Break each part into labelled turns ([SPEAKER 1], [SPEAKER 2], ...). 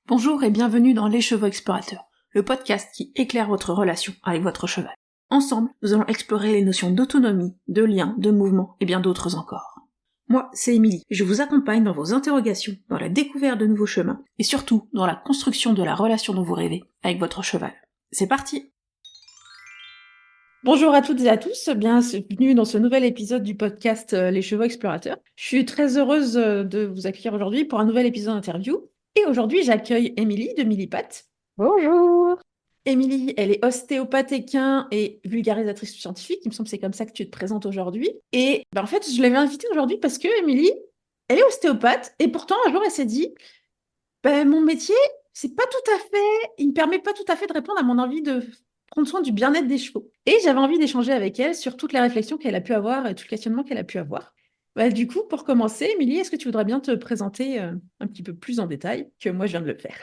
[SPEAKER 1] Bonjour et bienvenue dans Les Chevaux Explorateurs, le podcast qui éclaire votre relation avec votre cheval. Ensemble, nous allons explorer les notions d'autonomie, de lien, de mouvement et bien d'autres encore. Moi, c'est Émilie, et je vous accompagne dans vos interrogations, dans la découverte de nouveaux chemins, et surtout dans la construction de la relation dont vous rêvez avec votre cheval. C'est parti! Bonjour à toutes et à tous, bienvenue dans ce nouvel épisode du podcast Les Chevaux Explorateurs. Je suis très heureuse de vous accueillir aujourd'hui pour un nouvel épisode d'interview. Et aujourd'hui, j'accueille Émilie de Millipat.
[SPEAKER 2] Bonjour.
[SPEAKER 1] Émilie, elle est ostéopathe équin et vulgarisatrice scientifique. Il me semble que c'est comme ça que tu te présentes aujourd'hui. Et en fait, je l'avais invitée aujourd'hui parce que Émilie, elle est ostéopathe et pourtant un jour, elle s'est dit mon métier, c'est pas tout à fait, il me permet pas tout à fait de répondre à mon envie de prendre soin du bien-être des chevaux. Et j'avais envie d'échanger avec elle sur toutes les réflexions qu'elle a pu avoir et tout le questionnement qu'elle a pu avoir. Du coup, pour commencer, Émilie, est-ce que tu voudrais bien te présenter un petit peu plus en détail que moi je viens de le faire?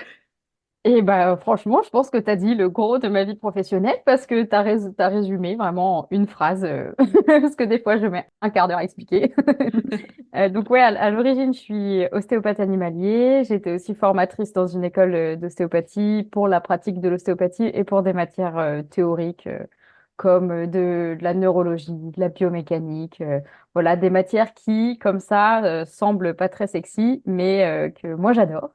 [SPEAKER 2] Et franchement, je pense que tu as dit le gros de ma vie professionnelle parce que tu as résumé vraiment en une phrase. Parce que des fois, je mets un quart d'heure à expliquer. Donc, ouais, à l'origine, je suis ostéopathe animalier. J'étais aussi formatrice dans une école d'ostéopathie pour la pratique de l'ostéopathie et pour des matières théoriques comme de la neurologie, de la biomécanique. Voilà, des matières qui, comme ça, semblent pas très sexy, mais que moi, j'adore.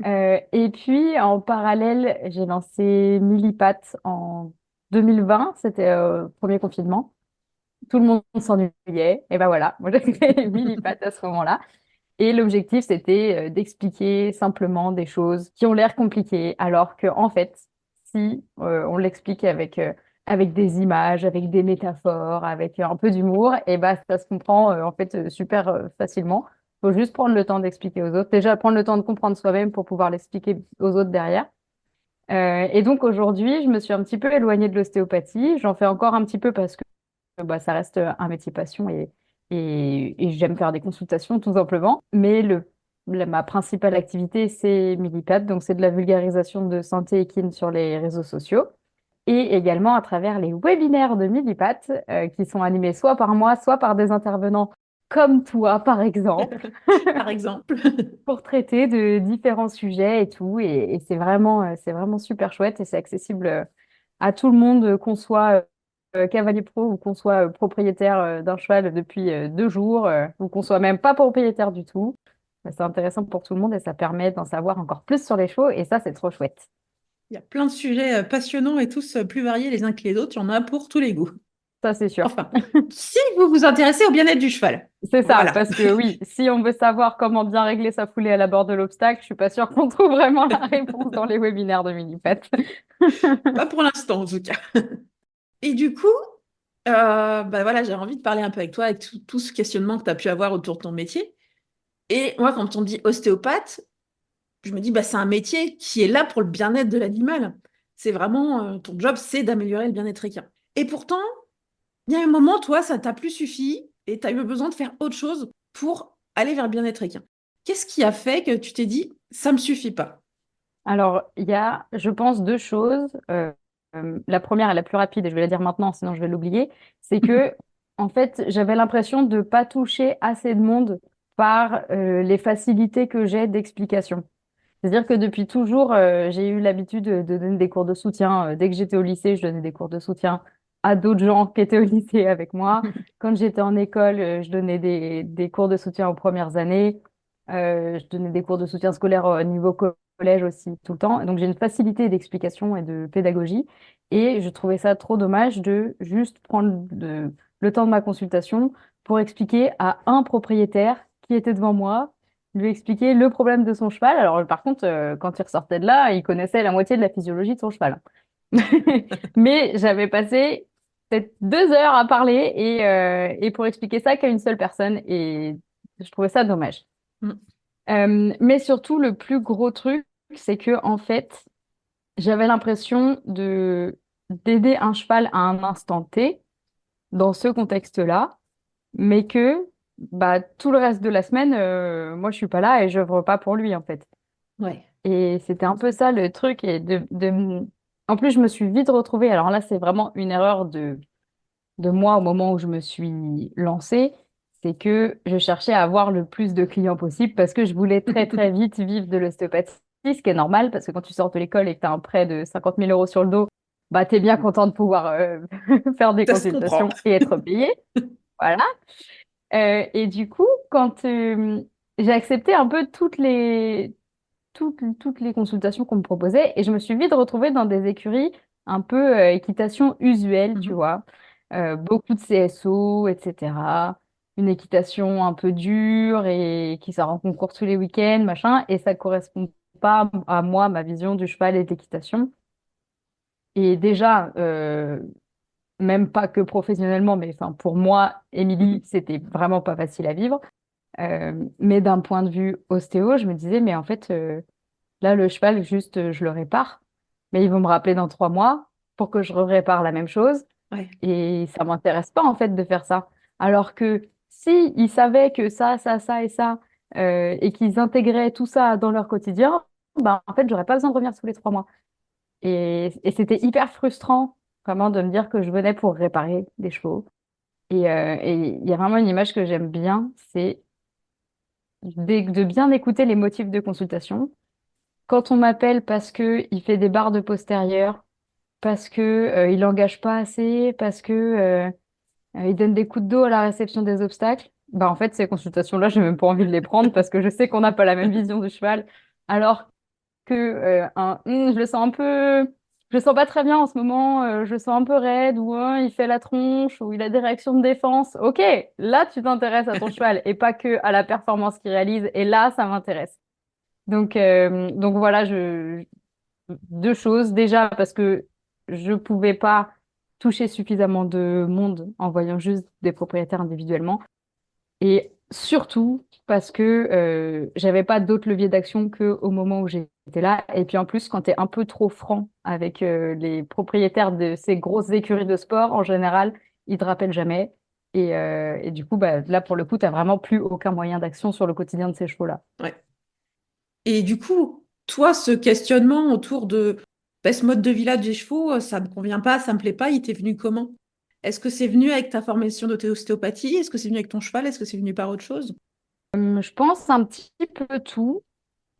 [SPEAKER 2] Et puis, en parallèle, j'ai lancé Millipat en 2020, c'était premier confinement. Tout le monde s'ennuyait. Et ben voilà, moi j'ai créé Millipat à ce moment-là. Et l'objectif, c'était d'expliquer simplement des choses qui ont l'air compliquées, alors que en fait, si on l'explique avec des images, avec des métaphores, avec un peu d'humour, et ben ça se comprend en fait super facilement. Faut juste prendre le temps d'expliquer aux autres. Déjà, prendre le temps de comprendre soi-même pour pouvoir l'expliquer aux autres derrière. Et donc aujourd'hui, je me suis un petit peu éloignée de l'ostéopathie. J'en fais encore un petit peu parce que ça reste un métier passion et j'aime faire des consultations tout simplement. Mais ma principale activité, c'est Millipat, donc c'est de la vulgarisation de santé équine sur les réseaux sociaux et également à travers les webinaires de Millipat qui sont animés soit par moi, soit par des intervenants comme toi, par exemple,
[SPEAKER 1] Par exemple.
[SPEAKER 2] pour traiter de différents sujets et tout. Et c'est vraiment super chouette et c'est accessible à tout le monde, qu'on soit cavalier pro ou qu'on soit propriétaire d'un cheval depuis 2 jours ou qu'on soit même pas propriétaire du tout. C'est intéressant pour tout le monde et ça permet d'en savoir encore plus sur les chevaux et ça, c'est trop chouette.
[SPEAKER 1] Il y a plein de sujets passionnants et tous plus variés les uns que les autres. Il y en a pour tous les goûts.
[SPEAKER 2] Ça, c'est sûr.
[SPEAKER 1] Enfin, si vous vous intéressez au bien-être du cheval.
[SPEAKER 2] C'est ça,
[SPEAKER 1] Voilà.
[SPEAKER 2] parce que oui, si on veut savoir comment bien régler sa foulée à la bord de l'obstacle, je suis pas sûre qu'on trouve vraiment la réponse dans les webinaires de Millipat.
[SPEAKER 1] Pas pour l'instant, en tout cas. Et du coup, voilà, j'ai envie de parler un peu avec toi, avec tout ce questionnement que tu as pu avoir autour de ton métier. Et moi, quand on me dit ostéopathe, je me dis, c'est un métier qui est là pour le bien-être de l'animal. C'est vraiment, ton job, c'est d'améliorer le bien-être équin. Et pourtant, il y a un moment, toi, ça t'a plus suffi et tu as eu besoin de faire autre chose pour aller vers le bien-être équin. Qu'est-ce qui a fait que tu t'es dit, ça me suffit pas?
[SPEAKER 2] Alors, il y a, je pense, deux choses. La première est la plus rapide et je vais la dire maintenant, sinon je vais l'oublier. C'est que, en fait, j'avais l'impression de pas toucher assez de monde par les facilités que j'ai d'explication. C'est-à-dire que depuis toujours, j'ai eu l'habitude de donner des cours de soutien. Dès que j'étais au lycée, je donnais des cours de soutien à d'autres gens qui étaient au lycée avec moi. Quand j'étais en école, je donnais des cours de soutien aux premières années. Je donnais des cours de soutien scolaire au niveau collège aussi tout le temps. Donc j'ai une facilité d'explication et de pédagogie. Et je trouvais ça trop dommage de juste prendre le temps de ma consultation pour expliquer à un propriétaire qui était devant moi, lui expliquer le problème de son cheval. Alors, par contre, quand il ressortait de là, il connaissait la moitié de la physiologie de son cheval. Mais j'avais passé peut-être 2 heures à parler et pour expliquer ça qu'à une seule personne. Et je trouvais ça dommage.
[SPEAKER 1] Mm.
[SPEAKER 2] Mais surtout, le plus gros truc, c'est que, en fait, j'avais l'impression d'aider un cheval à un instant T dans ce contexte-là, mais que tout le reste de la semaine, moi, je suis pas là et j'œuvre pas pour lui, en fait.
[SPEAKER 1] Ouais.
[SPEAKER 2] Et c'était un peu ça le truc. En plus, je me suis vite retrouvée. Alors là, c'est vraiment une erreur de moi au moment où je me suis lancée. C'est que je cherchais à avoir le plus de clients possible parce que je voulais très, très vite vivre de l'ostéopathie. ce qui est normal, parce que quand tu sors de l'école et que tu as un prêt de 50 000 € sur le dos, bah, tu es bien content de pouvoir faire des
[SPEAKER 1] Ça se comprend.
[SPEAKER 2] consultations et être payé. Voilà. Et du coup, quand j'ai accepté un peu toutes les consultations qu'on me proposait, et je me suis vite retrouvée dans des écuries un peu équitation usuelle, tu
[SPEAKER 1] Mhm.
[SPEAKER 2] vois. Beaucoup de CSO, etc. Une équitation un peu dure et qui sort en concours tous les week-ends, machin, et ça correspond pas à moi, ma vision du cheval et de l'équitation. Et déjà, même pas que professionnellement, mais enfin pour moi, Émilie,
[SPEAKER 1] Mhm.
[SPEAKER 2] c'était vraiment pas facile à vivre. Mais d'un point de vue ostéo, je me disais, mais en fait, là, le cheval, juste, je le répare. Mais ils vont me rappeler dans 3 mois pour que je répare la même chose.
[SPEAKER 1] Ouais.
[SPEAKER 2] Et ça m'intéresse pas, en fait, de faire ça. Alors que si ils savaient que ça et ça, et qu'ils intégraient tout ça dans leur quotidien, ben, en fait, j'aurais pas besoin de revenir tous les 3 mois. Et c'était hyper frustrant, vraiment, de me dire que je venais pour réparer des chevaux. Et il y a vraiment une image que j'aime bien, c'est de bien écouter les motifs de consultation. Quand on m'appelle parce que il fait des barres de postérieur, parce que il engage pas assez, parce que il donne des coups de dos à la réception des obstacles, bah en fait ces consultations-là, j'ai même pas envie de les prendre parce que je sais qu'on n'a pas la même vision du cheval. Alors que je le sens un peu, je le sens pas très bien en ce moment, je le sens un peu raide, ou il fait la tronche, ou il a des réactions de défense. Ok, là tu t'intéresses à ton cheval et pas que à la performance qu'il réalise. Et là, ça m'intéresse. Donc voilà, deux choses. Déjà parce que je pouvais pas toucher suffisamment de monde en voyant juste des propriétaires individuellement. Et surtout parce que j'avais pas d'autres leviers d'action qu'au moment où j'étais là. Et puis en plus, quand tu es un peu trop franc avec les propriétaires de ces grosses écuries de sport, en général, ils te rappellent jamais. Et du coup, bah, là, pour le coup, tu n'as vraiment plus aucun moyen d'action sur le quotidien de ces chevaux-là.
[SPEAKER 1] Ouais. Et du coup, toi, ce questionnement autour de ce mode de vie-là des chevaux, ça me convient pas, ça me plaît pas, il t'est venu comment? Est-ce que c'est venu avec ta formation d'ostéopathie? Est-ce que c'est venu avec ton cheval? Est-ce que c'est venu par autre chose?
[SPEAKER 2] Je pense un petit peu tout.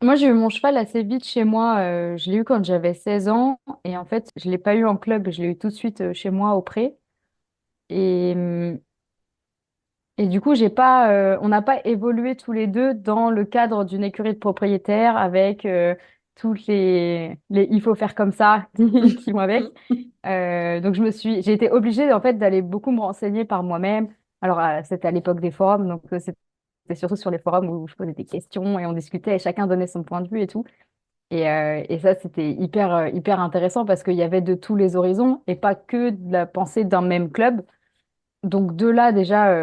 [SPEAKER 2] Moi, j'ai eu mon cheval assez vite chez moi. Je l'ai eu quand j'avais 16 ans. Et en fait, je l'ai pas eu en club, je l'ai eu tout de suite chez moi au pré. Et, et du coup, on n'a pas évolué tous les deux dans le cadre d'une écurie de propriétaire avec toutes les il faut faire comme ça qui vont avec. Donc, j'ai été obligée en fait d'aller beaucoup me renseigner par moi-même. Alors, c'était à l'époque des forums, donc c'était surtout sur les forums où je posais des questions et on discutait et chacun donnait son point de vue et tout. Et ça, c'était hyper intéressant parce qu'il y avait de tous les horizons et pas que de la pensée d'un même club. Donc de là, déjà,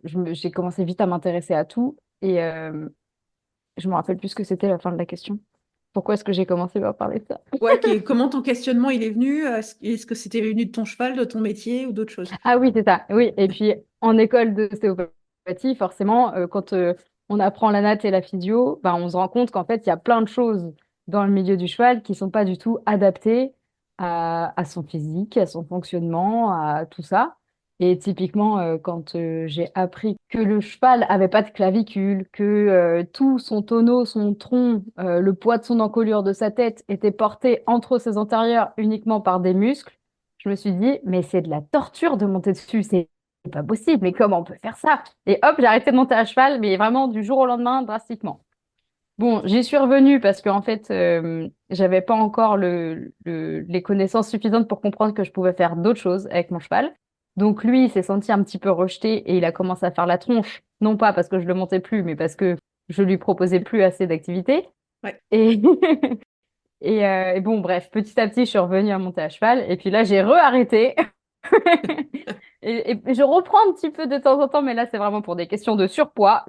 [SPEAKER 2] j'ai commencé vite à m'intéresser à tout. Et je me rappelle plus ce que c'était la fin de la question. Pourquoi est-ce que j'ai commencé par parler de ça?
[SPEAKER 1] Ouais, comment ton questionnement il est venu? Est-ce que c'était venu de ton cheval, de ton métier ou d'autre chose?
[SPEAKER 2] Ah oui, c'est ça. Oui. Et puis en école d'ostéopathie, forcément, quand on apprend la natte et la physio, ben, on se rend compte qu'en fait, il y a plein de choses dans le milieu du cheval qui sont pas du tout adaptées à son physique, à son fonctionnement, à tout ça. Et typiquement, quand j'ai appris que le cheval avait pas de clavicule, que tout son tonneau, son tronc, le poids de son encolure de sa tête était porté entre ses antérieurs uniquement par des muscles, je me suis dit, mais c'est de la torture de monter dessus, c'est pas possible, mais comment on peut faire ça? Et hop, j'ai arrêté de monter à cheval, mais vraiment du jour au lendemain, drastiquement. Bon, j'y suis revenue parce qu'en fait, j'avais pas encore les connaissances suffisantes pour comprendre que je pouvais faire d'autres choses avec mon cheval. Donc lui, il s'est senti un petit peu rejeté et il a commencé à faire la tronche, non pas parce que je le montais plus, mais parce que je lui proposais plus assez d'activités.
[SPEAKER 1] Ouais.
[SPEAKER 2] Et, et bon, bref, petit à petit, je suis revenue à monter à cheval. Et puis là, j'ai re-arrêté. Et je reprends un petit peu de temps en temps, mais là, c'est vraiment pour des questions de surpoids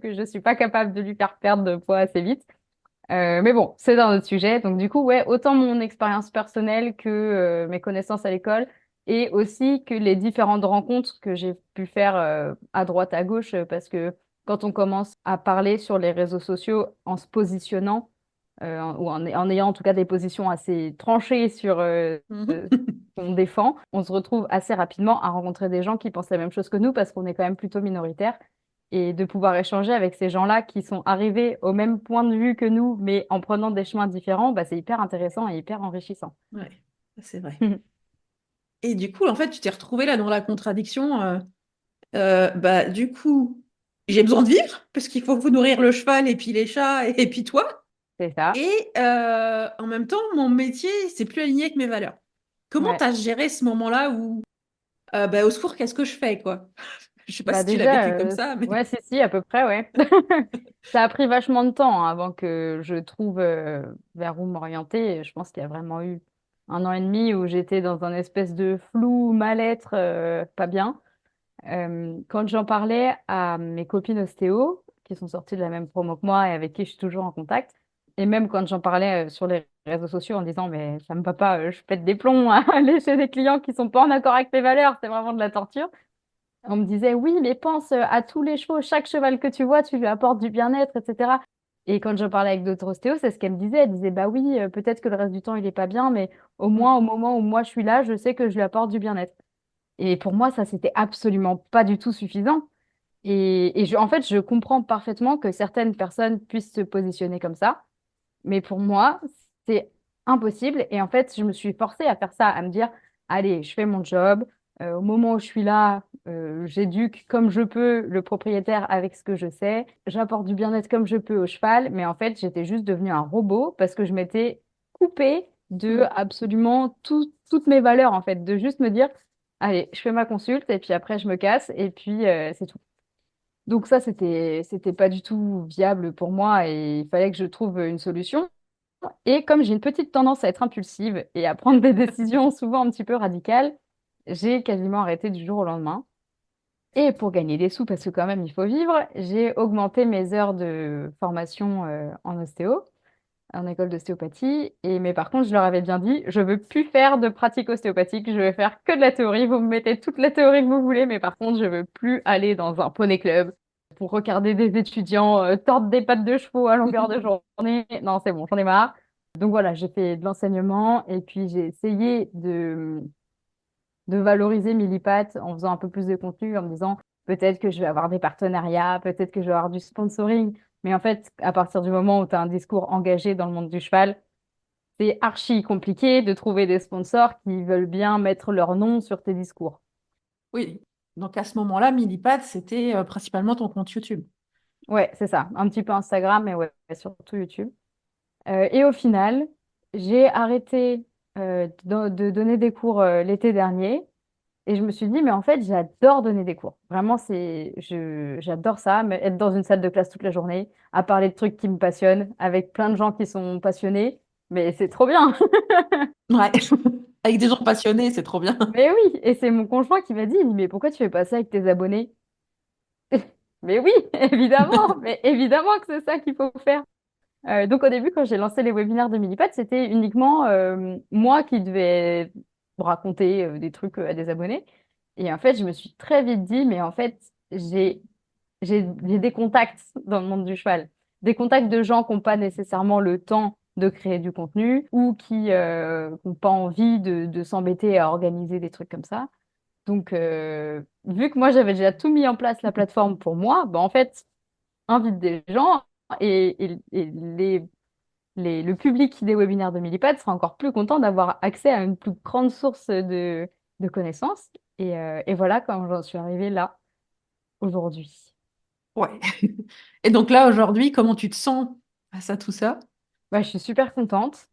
[SPEAKER 2] que je suis pas capable de lui faire perdre de poids assez vite. Mais bon, c'est un autre sujet. Donc du coup, ouais, autant mon expérience personnelle que mes connaissances à l'école et aussi que les différentes rencontres que j'ai pu faire à droite, à gauche, parce que quand on commence à parler sur les réseaux sociaux en se positionnant, ou en ayant en tout cas des positions assez tranchées sur
[SPEAKER 1] Mhm.
[SPEAKER 2] qu'on défend, on se retrouve assez rapidement à rencontrer des gens qui pensent la même chose que nous parce qu'on est quand même plutôt minoritaire. Et de pouvoir échanger avec ces gens-là qui sont arrivés au même point de vue que nous, mais en prenant des chemins différents, bah, c'est hyper intéressant et hyper enrichissant.
[SPEAKER 1] Ouais, c'est vrai. Et du coup, en fait, tu t'es retrouvée là dans la contradiction. Bah, du coup, j'ai besoin de vivre parce qu'il faut nourrir le cheval et puis les chats et puis toi.
[SPEAKER 2] C'est ça.
[SPEAKER 1] Et en même temps, mon métier, c'est plus aligné avec mes valeurs. Comment
[SPEAKER 2] Ouais.
[SPEAKER 1] t'as géré ce moment-là où, bah, au secours, qu'est-ce que je fais, quoi? Je sais pas
[SPEAKER 2] Bah
[SPEAKER 1] si tu l'as
[SPEAKER 2] déjà,
[SPEAKER 1] vécu comme ça, mais
[SPEAKER 2] ouais, si, à peu près, ouais. Ça a pris vachement de temps, hein, avant que je trouve vers où m'orienter. Je pense qu'il y a vraiment eu 1 an et demi où j'étais dans un espèce de flou, mal-être, pas bien. Quand j'en parlais à mes copines ostéo, qui sont sorties de la même promo que moi et avec qui je suis toujours en contact, et même quand j'en parlais sur les réseaux sociaux en disant, mais ça me va pas, je pète des plombs à aller chez des clients qui sont pas en accord avec mes valeurs, c'est vraiment de la torture. On me disait, oui, mais pense à tous les chevaux, chaque cheval que tu vois, tu lui apportes du bien-être, etc. Et quand je parlais avec d'autres ostéos, c'est ce qu'elle me disait. Elle disait, bah oui, peut-être que le reste du temps, il est pas bien, mais au moins, au moment où moi je suis là, je sais que je lui apporte du bien-être. Et pour moi, ça, c'était absolument pas du tout suffisant. En fait, je comprends parfaitement que certaines personnes puissent se positionner comme ça, mais pour moi, c'est impossible. Et en fait, je me suis forcée à faire ça, à me dire, allez, je fais mon job. Au moment où je suis là, j'éduque comme je peux le propriétaire avec ce que je sais. J'apporte du bien-être comme je peux au cheval. Mais en fait, j'étais juste devenue un robot parce que je m'étais coupée de absolument toutes mes valeurs, en fait, de juste me dire, allez, je fais ma consulte et puis après, je me casse et puis c'est tout. Donc ça, c'était pas du tout viable pour moi et il fallait que je trouve une solution. Et comme j'ai une petite tendance à être impulsive et à prendre des décisions souvent un petit peu radicales, j'ai quasiment arrêté du jour au lendemain. Et pour gagner des sous, parce que quand même il faut vivre, j'ai augmenté mes heures de formation en ostéo, en école d'ostéopathie. Mais par contre, je leur avais bien dit, je veux plus faire de pratique ostéopathique, je vais faire que de la théorie. Vous me mettez toute la théorie que vous voulez, mais par contre, je veux plus aller dans un poney club pour regarder des étudiants tordre des pattes de chevaux à longueur de journée. Non, c'est bon, j'en ai marre. Donc voilà, j'ai fait de l'enseignement et puis j'ai essayé de valoriser Millipat en faisant un peu plus de contenu, en me disant peut-être que je vais avoir des partenariats, peut-être que je vais avoir du sponsoring. Mais en fait, à partir du moment où tu as un discours engagé dans le monde du cheval, c'est archi compliqué de trouver des sponsors qui veulent bien mettre leur nom sur tes discours.
[SPEAKER 1] oui. Donc à ce moment-là, Millipad, c'était principalement ton compte YouTube.
[SPEAKER 2] Ouais, c'est ça. Un petit peu Instagram, mais ouais, surtout YouTube. Et au final, j'ai arrêté de donner des cours l'été dernier. Et je me suis dit, mais en fait, j'adore donner des cours. Vraiment, j'adore ça, mais être dans une salle de classe toute la journée, à parler de trucs qui me passionnent, avec plein de gens qui sont passionnés. Mais c'est trop bien.
[SPEAKER 1] Ouais. Avec des gens passionnés, c'est trop bien.
[SPEAKER 2] Mais oui, et c'est mon conjoint qui m'a dit, il dit, mais pourquoi tu fais pas ça avec tes abonnés? Mais oui, évidemment, mais évidemment que c'est ça qu'il faut faire. Donc au début, quand j'ai lancé les webinaires de Millipad, c'était uniquement moi qui devais raconter des trucs à des abonnés. Et en fait, je me suis très vite dit, mais en fait, j'ai des contacts dans le monde du cheval. Des contacts de gens qui n'ont pas nécessairement le temps de créer du contenu ou qui n'ont pas envie de s'embêter à organiser des trucs comme ça. Donc, vu que moi, j'avais déjà tout mis en place, la plateforme pour moi, bah, en fait, invite des gens et le public des webinaires de Millipad sera encore plus content d'avoir accès à une plus grande source de connaissances. Et voilà comment j'en suis arrivée là, aujourd'hui.
[SPEAKER 1] Ouais. Et donc là, aujourd'hui, comment tu te sens face à tout ça?
[SPEAKER 2] Bah, je suis super contente.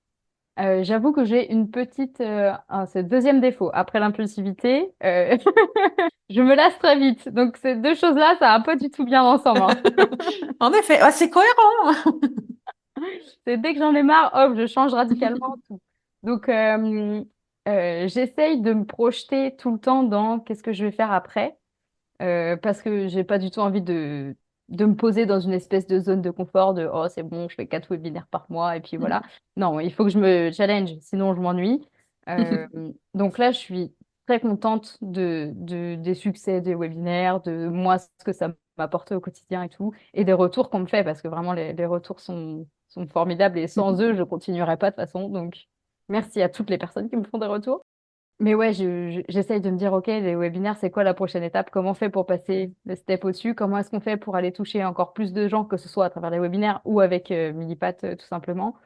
[SPEAKER 2] J'avoue que j'ai une petite, c'est le deuxième défaut. Après l'impulsivité, je me lasse très vite. Donc ces deux choses-là, ça va pas du tout bien ensemble, hein.
[SPEAKER 1] En effet, ah, c'est cohérent.
[SPEAKER 2] C'est dès que j'en ai marre, hop, je change radicalement tout. Donc, j'essaye de me projeter tout le temps dans qu'est-ce que je vais faire après, parce que j'ai pas du tout envie de me poser dans une espèce de zone de confort de oh, c'est bon, je fais 4 webinaires par mois et puis voilà. Non, il faut que je me challenge, sinon je m'ennuie. Euh, donc là, je suis très contente des succès des webinaires, de moi, ce que ça m'apporte au quotidien et tout, et des retours qu'on me fait, parce que vraiment, les retours sont formidables et sans eux, je continuerai pas de toute façon. Donc, merci à toutes les personnes qui me font des retours. Mais ouais, j'essaye de me dire, OK, les webinaires, c'est quoi la prochaine étape? Comment on fait pour passer le step au-dessus? Comment est-ce qu'on fait pour aller toucher encore plus de gens, que ce soit à travers les webinaires ou avec Millipat, tout simplement?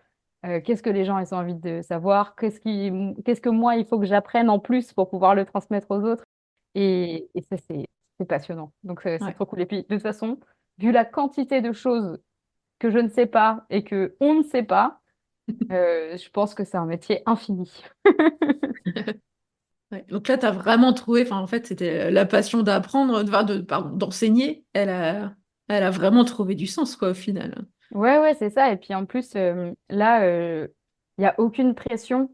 [SPEAKER 2] Qu'est-ce que les gens ils ont envie de savoir? Qu'est-ce que moi, il faut que j'apprenne en plus pour pouvoir le transmettre aux autres? Et ça, c'est passionnant. Donc, c'est
[SPEAKER 1] Ouais.
[SPEAKER 2] trop cool. Et puis, de toute façon, vu la quantité de choses que je ne sais pas et que on ne sait pas, je pense que c'est un métier infini.
[SPEAKER 1] Ouais. Donc là, tu as vraiment trouvé, enfin, en fait, c'était la passion d'apprendre, pardon, d'enseigner. Elle a vraiment trouvé du sens, quoi, au final.
[SPEAKER 2] Ouais, ouais, c'est ça. Et puis en plus, là, il n'y a aucune pression.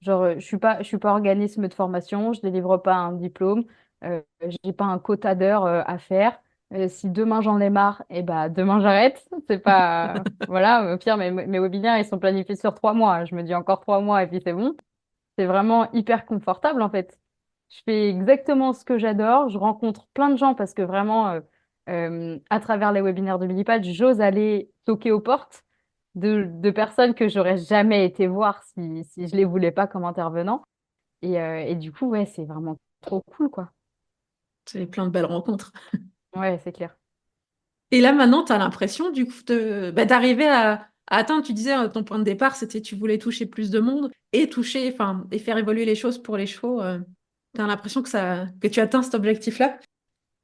[SPEAKER 2] Genre, je suis pas organisme de formation, je délivre pas un diplôme, j'ai pas un quota d'heures à faire. Si demain j'en ai marre, et bah demain j'arrête. C'est pas, voilà, au pire, mes webinaires, ils sont planifiés sur 3 mois. Je me dis encore 3 mois et puis c'est bon. C'est vraiment hyper confortable en fait. Je fais exactement ce que j'adore. Je rencontre plein de gens parce que vraiment, à travers les webinaires de Millipad, j'ose aller toquer aux portes de personnes que j'aurais jamais été voir si je les voulais pas comme intervenant. Et du coup, ouais, c'est vraiment trop cool, quoi.
[SPEAKER 1] C'est plein de belles rencontres.
[SPEAKER 2] Ouais, c'est clair.
[SPEAKER 1] Et là, maintenant, tu as l'impression, du coup, d'arriver à atteindre, tu disais, ton point de départ, c'était tu voulais toucher plus de monde et toucher, enfin, et faire évoluer les choses pour les chevaux. Tu as l'impression que tu atteins cet objectif-là?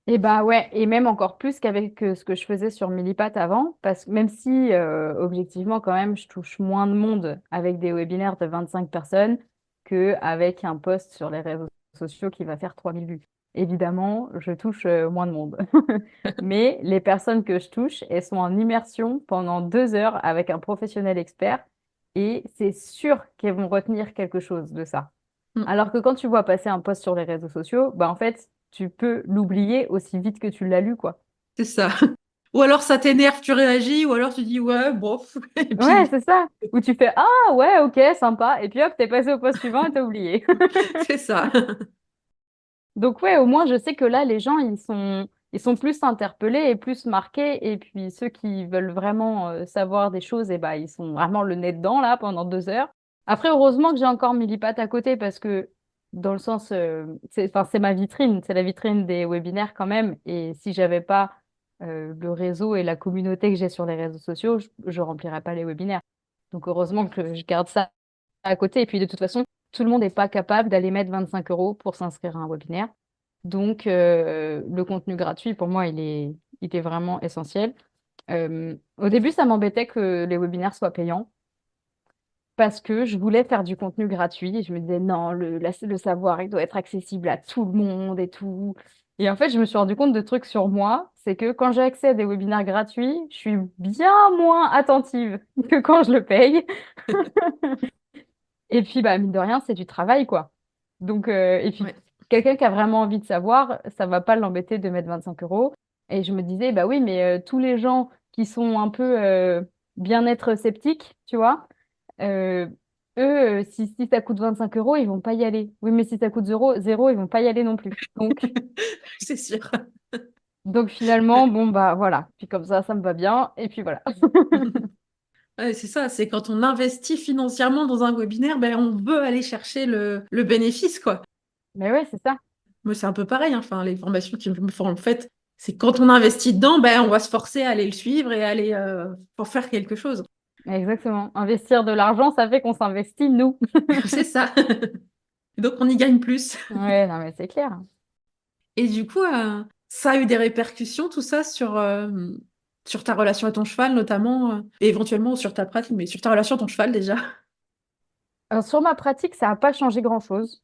[SPEAKER 2] Et bah ouais, et même encore plus qu'avec ce que je faisais sur Millipat avant, parce que même si objectivement quand même je touche moins de monde avec des webinaires de 25 personnes qu'avec un post sur les réseaux sociaux qui va faire 3 000 vues. Évidemment, je touche moins de monde. Mais les personnes que je touche, elles sont en immersion pendant 2 heures avec un professionnel expert et c'est sûr qu'elles vont retenir quelque chose de ça.
[SPEAKER 1] Mm,
[SPEAKER 2] Alors que quand tu vois passer un post sur les réseaux sociaux, bah en fait, tu peux l'oublier aussi vite que tu l'as lu, quoi.
[SPEAKER 1] c'est ça. Ou alors ça t'énerve, tu réagis, ou alors tu dis, ouais, bof. Et
[SPEAKER 2] Ouais,
[SPEAKER 1] puis,
[SPEAKER 2] c'est ça. Où tu fais, ah ouais, ok, sympa. Et puis hop, t'es passé au post suivant et t'as oublié.
[SPEAKER 1] c'est ça.
[SPEAKER 2] Donc ouais, au moins, je sais que là, les gens, ils sont plus interpellés et plus marqués. Et puis ceux qui veulent vraiment savoir des choses, et bah, ils sont vraiment le nez dedans, là, pendant 2 heures. Après, heureusement que j'ai encore Millipat à côté parce que, dans le sens, enfin, c'est ma vitrine, c'est la vitrine des webinaires quand même. Et si j'avais pas le réseau et la communauté que j'ai sur les réseaux sociaux, je remplirais pas les webinaires. Donc heureusement que je garde ça à côté. Et puis de toute façon, tout le monde n'est pas capable d'aller mettre 25 euros pour s'inscrire à un webinaire. Donc le contenu gratuit, pour moi, il est vraiment essentiel. Au début, ça m'embêtait que les webinaires soient payants parce que je voulais faire du contenu gratuit. Et je me disais, non, le savoir, il doit être accessible à tout le monde et tout. Et en fait, je me suis rendu compte de trucs sur moi. C'est que quand j'ai accès à des webinaires gratuits, je suis bien moins attentive que quand je le paye. Et puis, bah, mine de rien, c'est du travail, quoi. Donc, et puis,
[SPEAKER 1] Ouais.
[SPEAKER 2] quelqu'un qui a vraiment envie de savoir, ça va pas l'embêter de mettre 25 euros. Et je me disais, bah oui, mais tous les gens qui sont un peu bien-être sceptiques, tu vois, euh, eux, si ça coûte 25 euros, ils vont pas y aller. Oui, mais si ça coûte zéro, ils vont pas y aller non plus.
[SPEAKER 1] C'est sûr.
[SPEAKER 2] Donc finalement, bon, bah voilà. Puis comme ça me va bien. Et puis voilà.
[SPEAKER 1] Ouais, c'est ça, c'est quand on investit financièrement dans un webinaire, ben, on veut aller chercher le bénéfice, quoi.
[SPEAKER 2] Mais ouais, c'est ça.
[SPEAKER 1] Moi, c'est un peu pareil, hein. Enfin, les formations qui me font, en fait, c'est quand on investit dedans, ben, on va se forcer à aller le suivre et aller pour faire quelque chose.
[SPEAKER 2] Exactement. Investir de l'argent, ça fait qu'on s'investit, nous.
[SPEAKER 1] C'est ça. Donc, on y gagne plus.
[SPEAKER 2] Ouais, non, mais c'est clair.
[SPEAKER 1] Et du coup, ça a eu des répercussions, tout ça, sur ta relation à ton cheval, notamment, et éventuellement sur ta pratique, mais sur ta relation à ton cheval déjà.
[SPEAKER 2] Alors, sur ma pratique, ça n'a pas changé grand-chose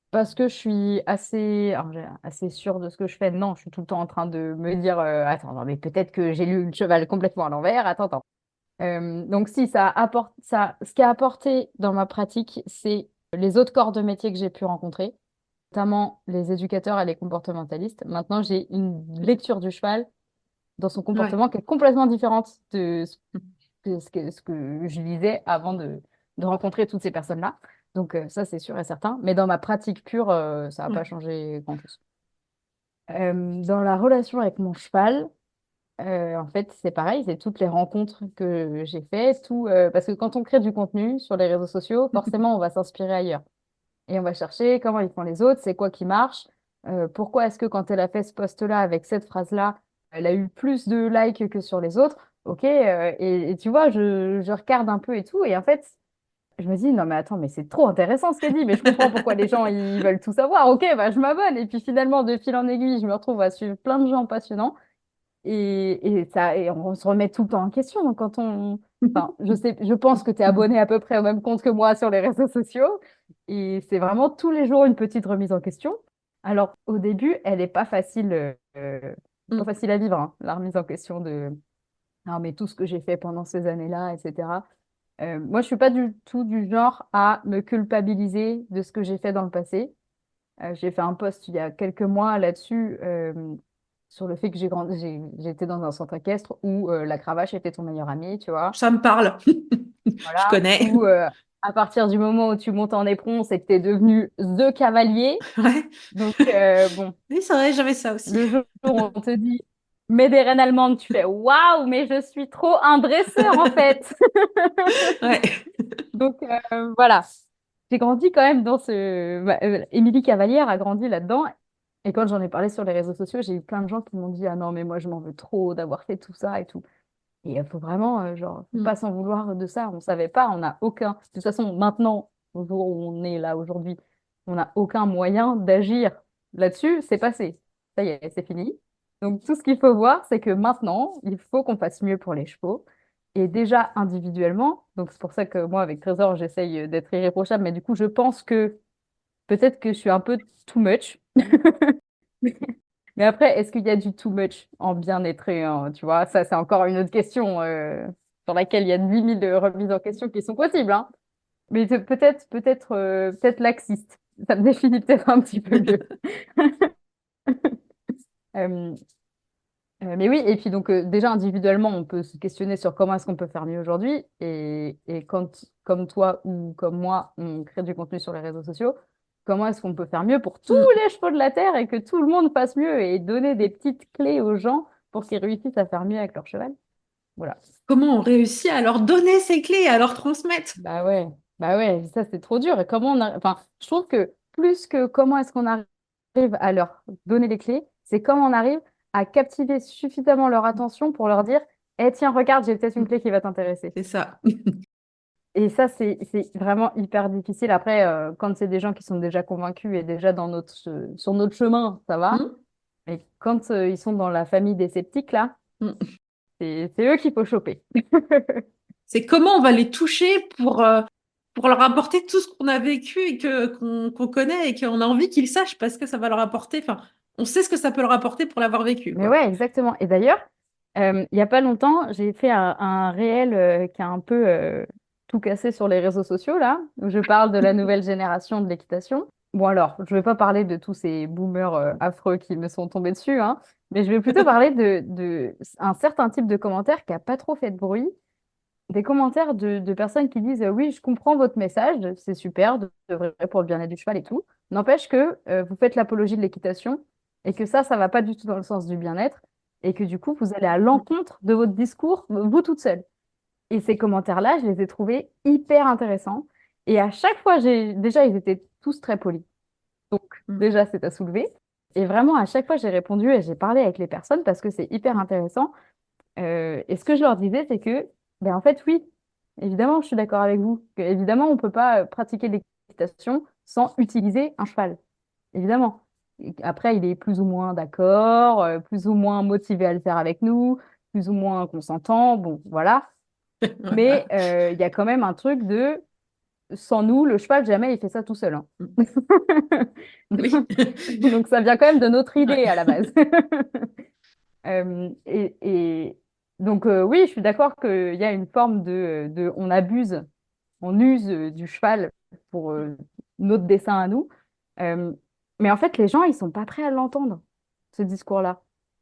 [SPEAKER 2] parce que je suis assez sûre de ce que je fais. Non, je suis tout le temps en train de me dire attends, non, mais peut-être que j'ai lu le cheval complètement à l'envers. Attends, attends. Donc, si, ce qui a apporté dans ma pratique, c'est les autres corps de métier que j'ai pu rencontrer, notamment les éducateurs et les comportementalistes. Maintenant, j'ai une lecture du cheval dans son
[SPEAKER 1] Ouais.
[SPEAKER 2] comportement qui est complètement différente de ce que je lisais avant de rencontrer toutes ces personnes-là. Donc ça, c'est sûr et certain. Mais dans ma pratique pure, ça n'a pas
[SPEAKER 1] Ouais.
[SPEAKER 2] changé grand-chose. Dans la relation avec mon cheval, en fait, c'est pareil, c'est toutes les rencontres que j'ai faites, parce que quand on crée du contenu sur les réseaux sociaux, forcément, on va s'inspirer ailleurs. Et on va chercher comment ils font les autres, c'est quoi qui marche, pourquoi est-ce que quand elle a fait ce post-là avec cette phrase-là, elle a eu plus de likes que sur les autres. Ok, et tu vois, je regarde un peu et tout, et en fait, je me dis, non mais attends, mais c'est trop intéressant ce qu'elle dit, mais je comprends pourquoi les gens ils veulent tout savoir. Ok, bah je m'abonne, et puis finalement, de fil en aiguille, je me retrouve à suivre plein de gens passionnants. Et on se remet tout le temps en question. Donc, quand on... Enfin, je pense que tu es abonné à peu près au même compte que moi sur les réseaux sociaux. Et c'est vraiment tous les jours une petite remise en question. Alors, au début, elle n'est pas
[SPEAKER 1] Mm.
[SPEAKER 2] facile à vivre, hein, la remise en question de ah, mais tout ce que j'ai fait pendant ces années-là, etc. Moi, je suis pas du tout du genre à me culpabiliser de ce que j'ai fait dans le passé. J'ai fait un post il y a quelques mois là-dessus sur le fait que j'étais dans un centre équestre où la cravache était ton meilleur ami, tu vois.
[SPEAKER 1] Ça me parle. Je
[SPEAKER 2] Voilà.
[SPEAKER 1] connais.
[SPEAKER 2] Où à partir du moment où tu montes en éperon, c'est que tu es devenu the cavalier.
[SPEAKER 1] Ouais.
[SPEAKER 2] Donc, bon,
[SPEAKER 1] Oui, c'est vrai, j'avais ça aussi.
[SPEAKER 2] le jour où on te dit mets des rênes allemandes, tu fais waouh, mais je suis trop un dresseur en fait.
[SPEAKER 1] Ouais.
[SPEAKER 2] Donc, voilà. J'ai grandi quand même dans ce. Émilie Cavalière a grandi là-dedans. Et quand j'en ai parlé sur les réseaux sociaux, j'ai eu plein de gens qui m'ont dit, ah non, mais moi, je m'en veux trop d'avoir fait tout ça et tout. Et il faut vraiment, genre, faut
[SPEAKER 1] Mm.
[SPEAKER 2] pas s'en vouloir de ça. On savait pas, on n'a aucun. De toute façon, maintenant, au jour où on est là aujourd'hui, on n'a aucun moyen d'agir là-dessus. C'est passé. Ça y est, c'est fini. Donc, tout ce qu'il faut voir, c'est que maintenant, il faut qu'on fasse mieux pour les chevaux. Et déjà individuellement, donc c'est pour ça que moi, avec Trésor, j'essaye d'être irréprochable, mais du coup, je pense que peut-être que je suis un peu too much. Mais après, est-ce qu'il y a du too much en bien-être hein, tu vois, ça, c'est encore une autre question sur laquelle il y a 8000 remises en question qui sont possibles, hein. Mais peut-être laxiste. Ça me définit peut-être un petit peu mieux. Euh, mais oui, et puis donc déjà individuellement, on peut se questionner sur comment est-ce qu'on peut faire mieux aujourd'hui. Et quand, comme toi ou comme moi, on crée du contenu sur les réseaux sociaux, comment est-ce qu'on peut faire mieux pour tous
[SPEAKER 1] Mm.
[SPEAKER 2] les chevaux de la Terre et que tout le monde fasse mieux et donner des petites clés aux gens pour qu'ils réussissent à faire mieux avec leur cheval? Voilà.
[SPEAKER 1] Comment on réussit à leur donner ces clés, à leur transmettre?
[SPEAKER 2] Bah ouais, ça c'est trop dur. Et enfin, je trouve que plus que comment est-ce qu'on arrive à leur donner les clés, c'est comment on arrive à captiver suffisamment leur attention pour leur dire, eh tiens, regarde, j'ai peut-être une
[SPEAKER 1] Mm.
[SPEAKER 2] clé qui va t'intéresser.
[SPEAKER 1] C'est ça.
[SPEAKER 2] Et ça, c'est vraiment hyper difficile. Après, quand c'est des gens qui sont déjà convaincus et déjà sur notre chemin, ça va.
[SPEAKER 1] Mm.
[SPEAKER 2] Mais quand ils sont dans la famille des sceptiques, là,
[SPEAKER 1] Mm.
[SPEAKER 2] c'est eux qu'il faut choper.
[SPEAKER 1] C'est comment on va les toucher pour leur apporter tout ce qu'on a vécu et qu'on connaît et qu'on a envie qu'ils sachent parce que ça va leur apporter, enfin, on sait ce que ça peut leur apporter pour l'avoir vécu,
[SPEAKER 2] Mais
[SPEAKER 1] quoi.
[SPEAKER 2] ouais, exactement. Et d'ailleurs, il n'y a pas longtemps, j'ai fait un réel qui a un peu tout cassé sur les réseaux sociaux, là, où je parle de la nouvelle génération de l'équitation. Bon, alors, je ne vais pas parler de tous ces boomers affreux qui me sont tombés dessus, hein, mais je vais plutôt parler de un certain type de commentaires qui n'a pas trop fait de bruit. Des commentaires de personnes qui disent oui, je comprends votre message, c'est super, de vrai pour le bien-être du cheval et tout. N'empêche que vous faites l'apologie de l'équitation et que ça va pas du tout dans le sens du bien-être et que du coup, vous allez à l'encontre de votre discours, vous toute seule. Et ces commentaires-là, je les ai trouvés hyper intéressants. Et à chaque fois, déjà, ils étaient tous très polis. Donc,
[SPEAKER 1] Mm.
[SPEAKER 2] déjà, c'est à soulever. Et vraiment, à chaque fois, j'ai répondu et j'ai parlé avec les personnes parce que c'est hyper intéressant. Et ce que je leur disais, c'est que, ben en fait, oui, évidemment, je suis d'accord avec vous. Que, évidemment, on ne peut pas pratiquer l'équitation sans utiliser un cheval. Évidemment. Et après, il est plus ou moins d'accord, plus ou moins motivé à le faire avec nous, plus ou moins consentant. Bon, voilà. Mais
[SPEAKER 1] Voilà.
[SPEAKER 2] il y a quand même un truc de, sans nous, le cheval, jamais il fait ça tout seul, hein.
[SPEAKER 1] Mm. Oui.
[SPEAKER 2] Donc, ça vient quand même de notre idée
[SPEAKER 1] Ouais.
[SPEAKER 2] à la base. Et donc, oui, je suis d'accord qu'il y a une forme on abuse, on use du cheval pour notre dessin à nous. Euh, mais en fait, les gens, ils sont pas prêts à l'entendre, ce discours-là.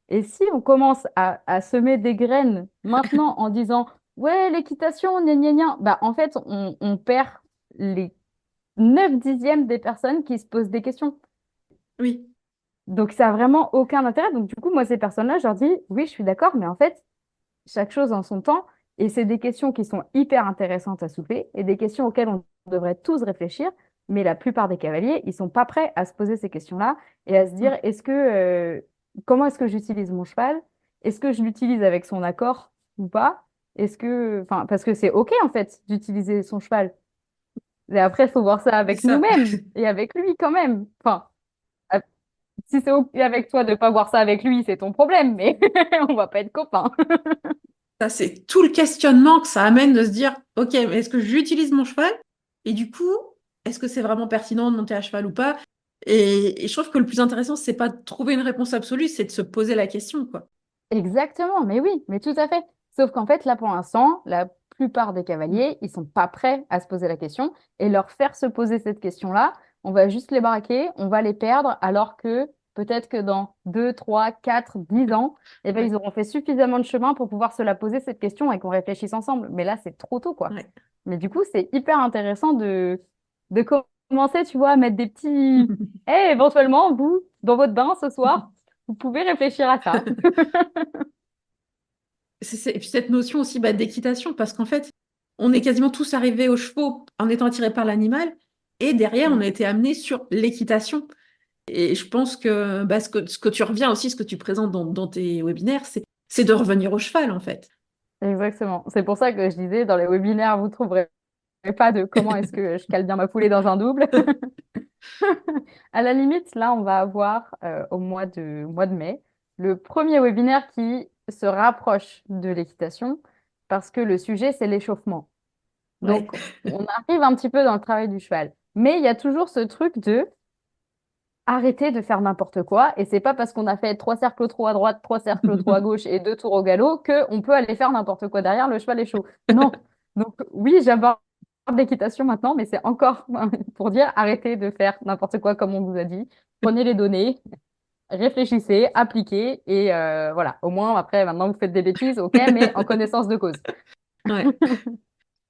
[SPEAKER 2] Et si on commence à semer des graines maintenant en disant, ouais, l'équitation, gna gna gna, bah, en fait, on perd les 9 dixièmes des personnes qui se posent des questions.
[SPEAKER 1] Oui.
[SPEAKER 2] Donc, ça a vraiment aucun intérêt. Donc, du coup, moi, ces personnes-là, je leur dis, oui, je suis d'accord, mais en fait, chaque chose en son temps. Et c'est des questions qui sont hyper intéressantes à soulever et des questions auxquelles on devrait tous réfléchir. Mais la plupart des cavaliers, ils sont pas prêts à se poser ces questions-là et à se dire, comment est-ce que j'utilise mon cheval? Est-ce que je l'utilise avec son accord ou pas? Enfin, parce que c'est OK en fait d'utiliser son cheval. Et après, il faut voir ça
[SPEAKER 1] C'est
[SPEAKER 2] avec
[SPEAKER 1] ça.
[SPEAKER 2] nous-mêmes et avec lui quand même. Enfin, euh, si c'est OK avec toi de pas voir ça avec lui, c'est ton problème, mais on va pas être copains.
[SPEAKER 1] Ça, c'est tout le questionnement que ça amène de se dire, OK, mais est-ce que j'utilise mon cheval? Et du coup, est-ce que c'est vraiment pertinent de monter à cheval ou pas? Et je trouve que le plus intéressant, c'est pas de trouver une réponse absolue, c'est de se poser la question, quoi.
[SPEAKER 2] Exactement, mais oui, mais tout à fait. Sauf qu'en fait, là, pour l'instant, la plupart des
[SPEAKER 1] Mm.
[SPEAKER 2] cavaliers, ils sont pas prêts à se poser la question et leur faire se poser cette question-là, on va juste les braquer, on va les perdre, alors que peut-être que dans 2, 3, 4, 10 ans, eh ben,
[SPEAKER 1] Ouais,
[SPEAKER 2] ils auront fait suffisamment de chemin pour pouvoir se la poser cette question et qu'on réfléchisse ensemble. Mais là, c'est trop tôt, quoi.
[SPEAKER 1] ouais.
[SPEAKER 2] Mais du coup, c'est hyper intéressant de commencer, tu vois, à mettre des petits... Eh, éventuellement, vous, dans votre bain ce soir, vous pouvez réfléchir à ça.
[SPEAKER 1] Et puis cette notion aussi d'équitation, parce qu'en fait, on est quasiment tous arrivés aux chevaux en étant attirés par l'animal, et derrière, on a été amenés sur l'équitation. Et je pense que, ce que tu reviens aussi, ce que tu présentes dans tes webinaires, c'est de revenir au cheval, en fait.
[SPEAKER 2] Exactement. C'est pour ça que je disais, dans les webinaires, vous trouverez pas de comment est-ce que je cale bien ma poulée dans un double. À la limite, là, on va avoir au mois de mai le premier webinaire qui se rapproche de l'équitation parce que le sujet, c'est l'échauffement.
[SPEAKER 1] Ouais.
[SPEAKER 2] Donc, on arrive un petit peu dans le travail du cheval. Mais il y a toujours ce truc de arrêter de faire n'importe quoi. Et c'est pas parce qu'on a fait 3 cercles au trot à droite, 3 cercles au trot à gauche et 2 tours au galop qu'on peut aller faire n'importe quoi derrière, le cheval est chaud. Non. Donc oui, j'aborde l'équitation maintenant, mais c'est encore pour dire arrêtez de faire n'importe quoi comme on vous a dit. Prenez les données, réfléchissez, appliquez et voilà. Au moins après, maintenant vous faites des bêtises, ok, mais en connaissance de cause.
[SPEAKER 1] Ouais.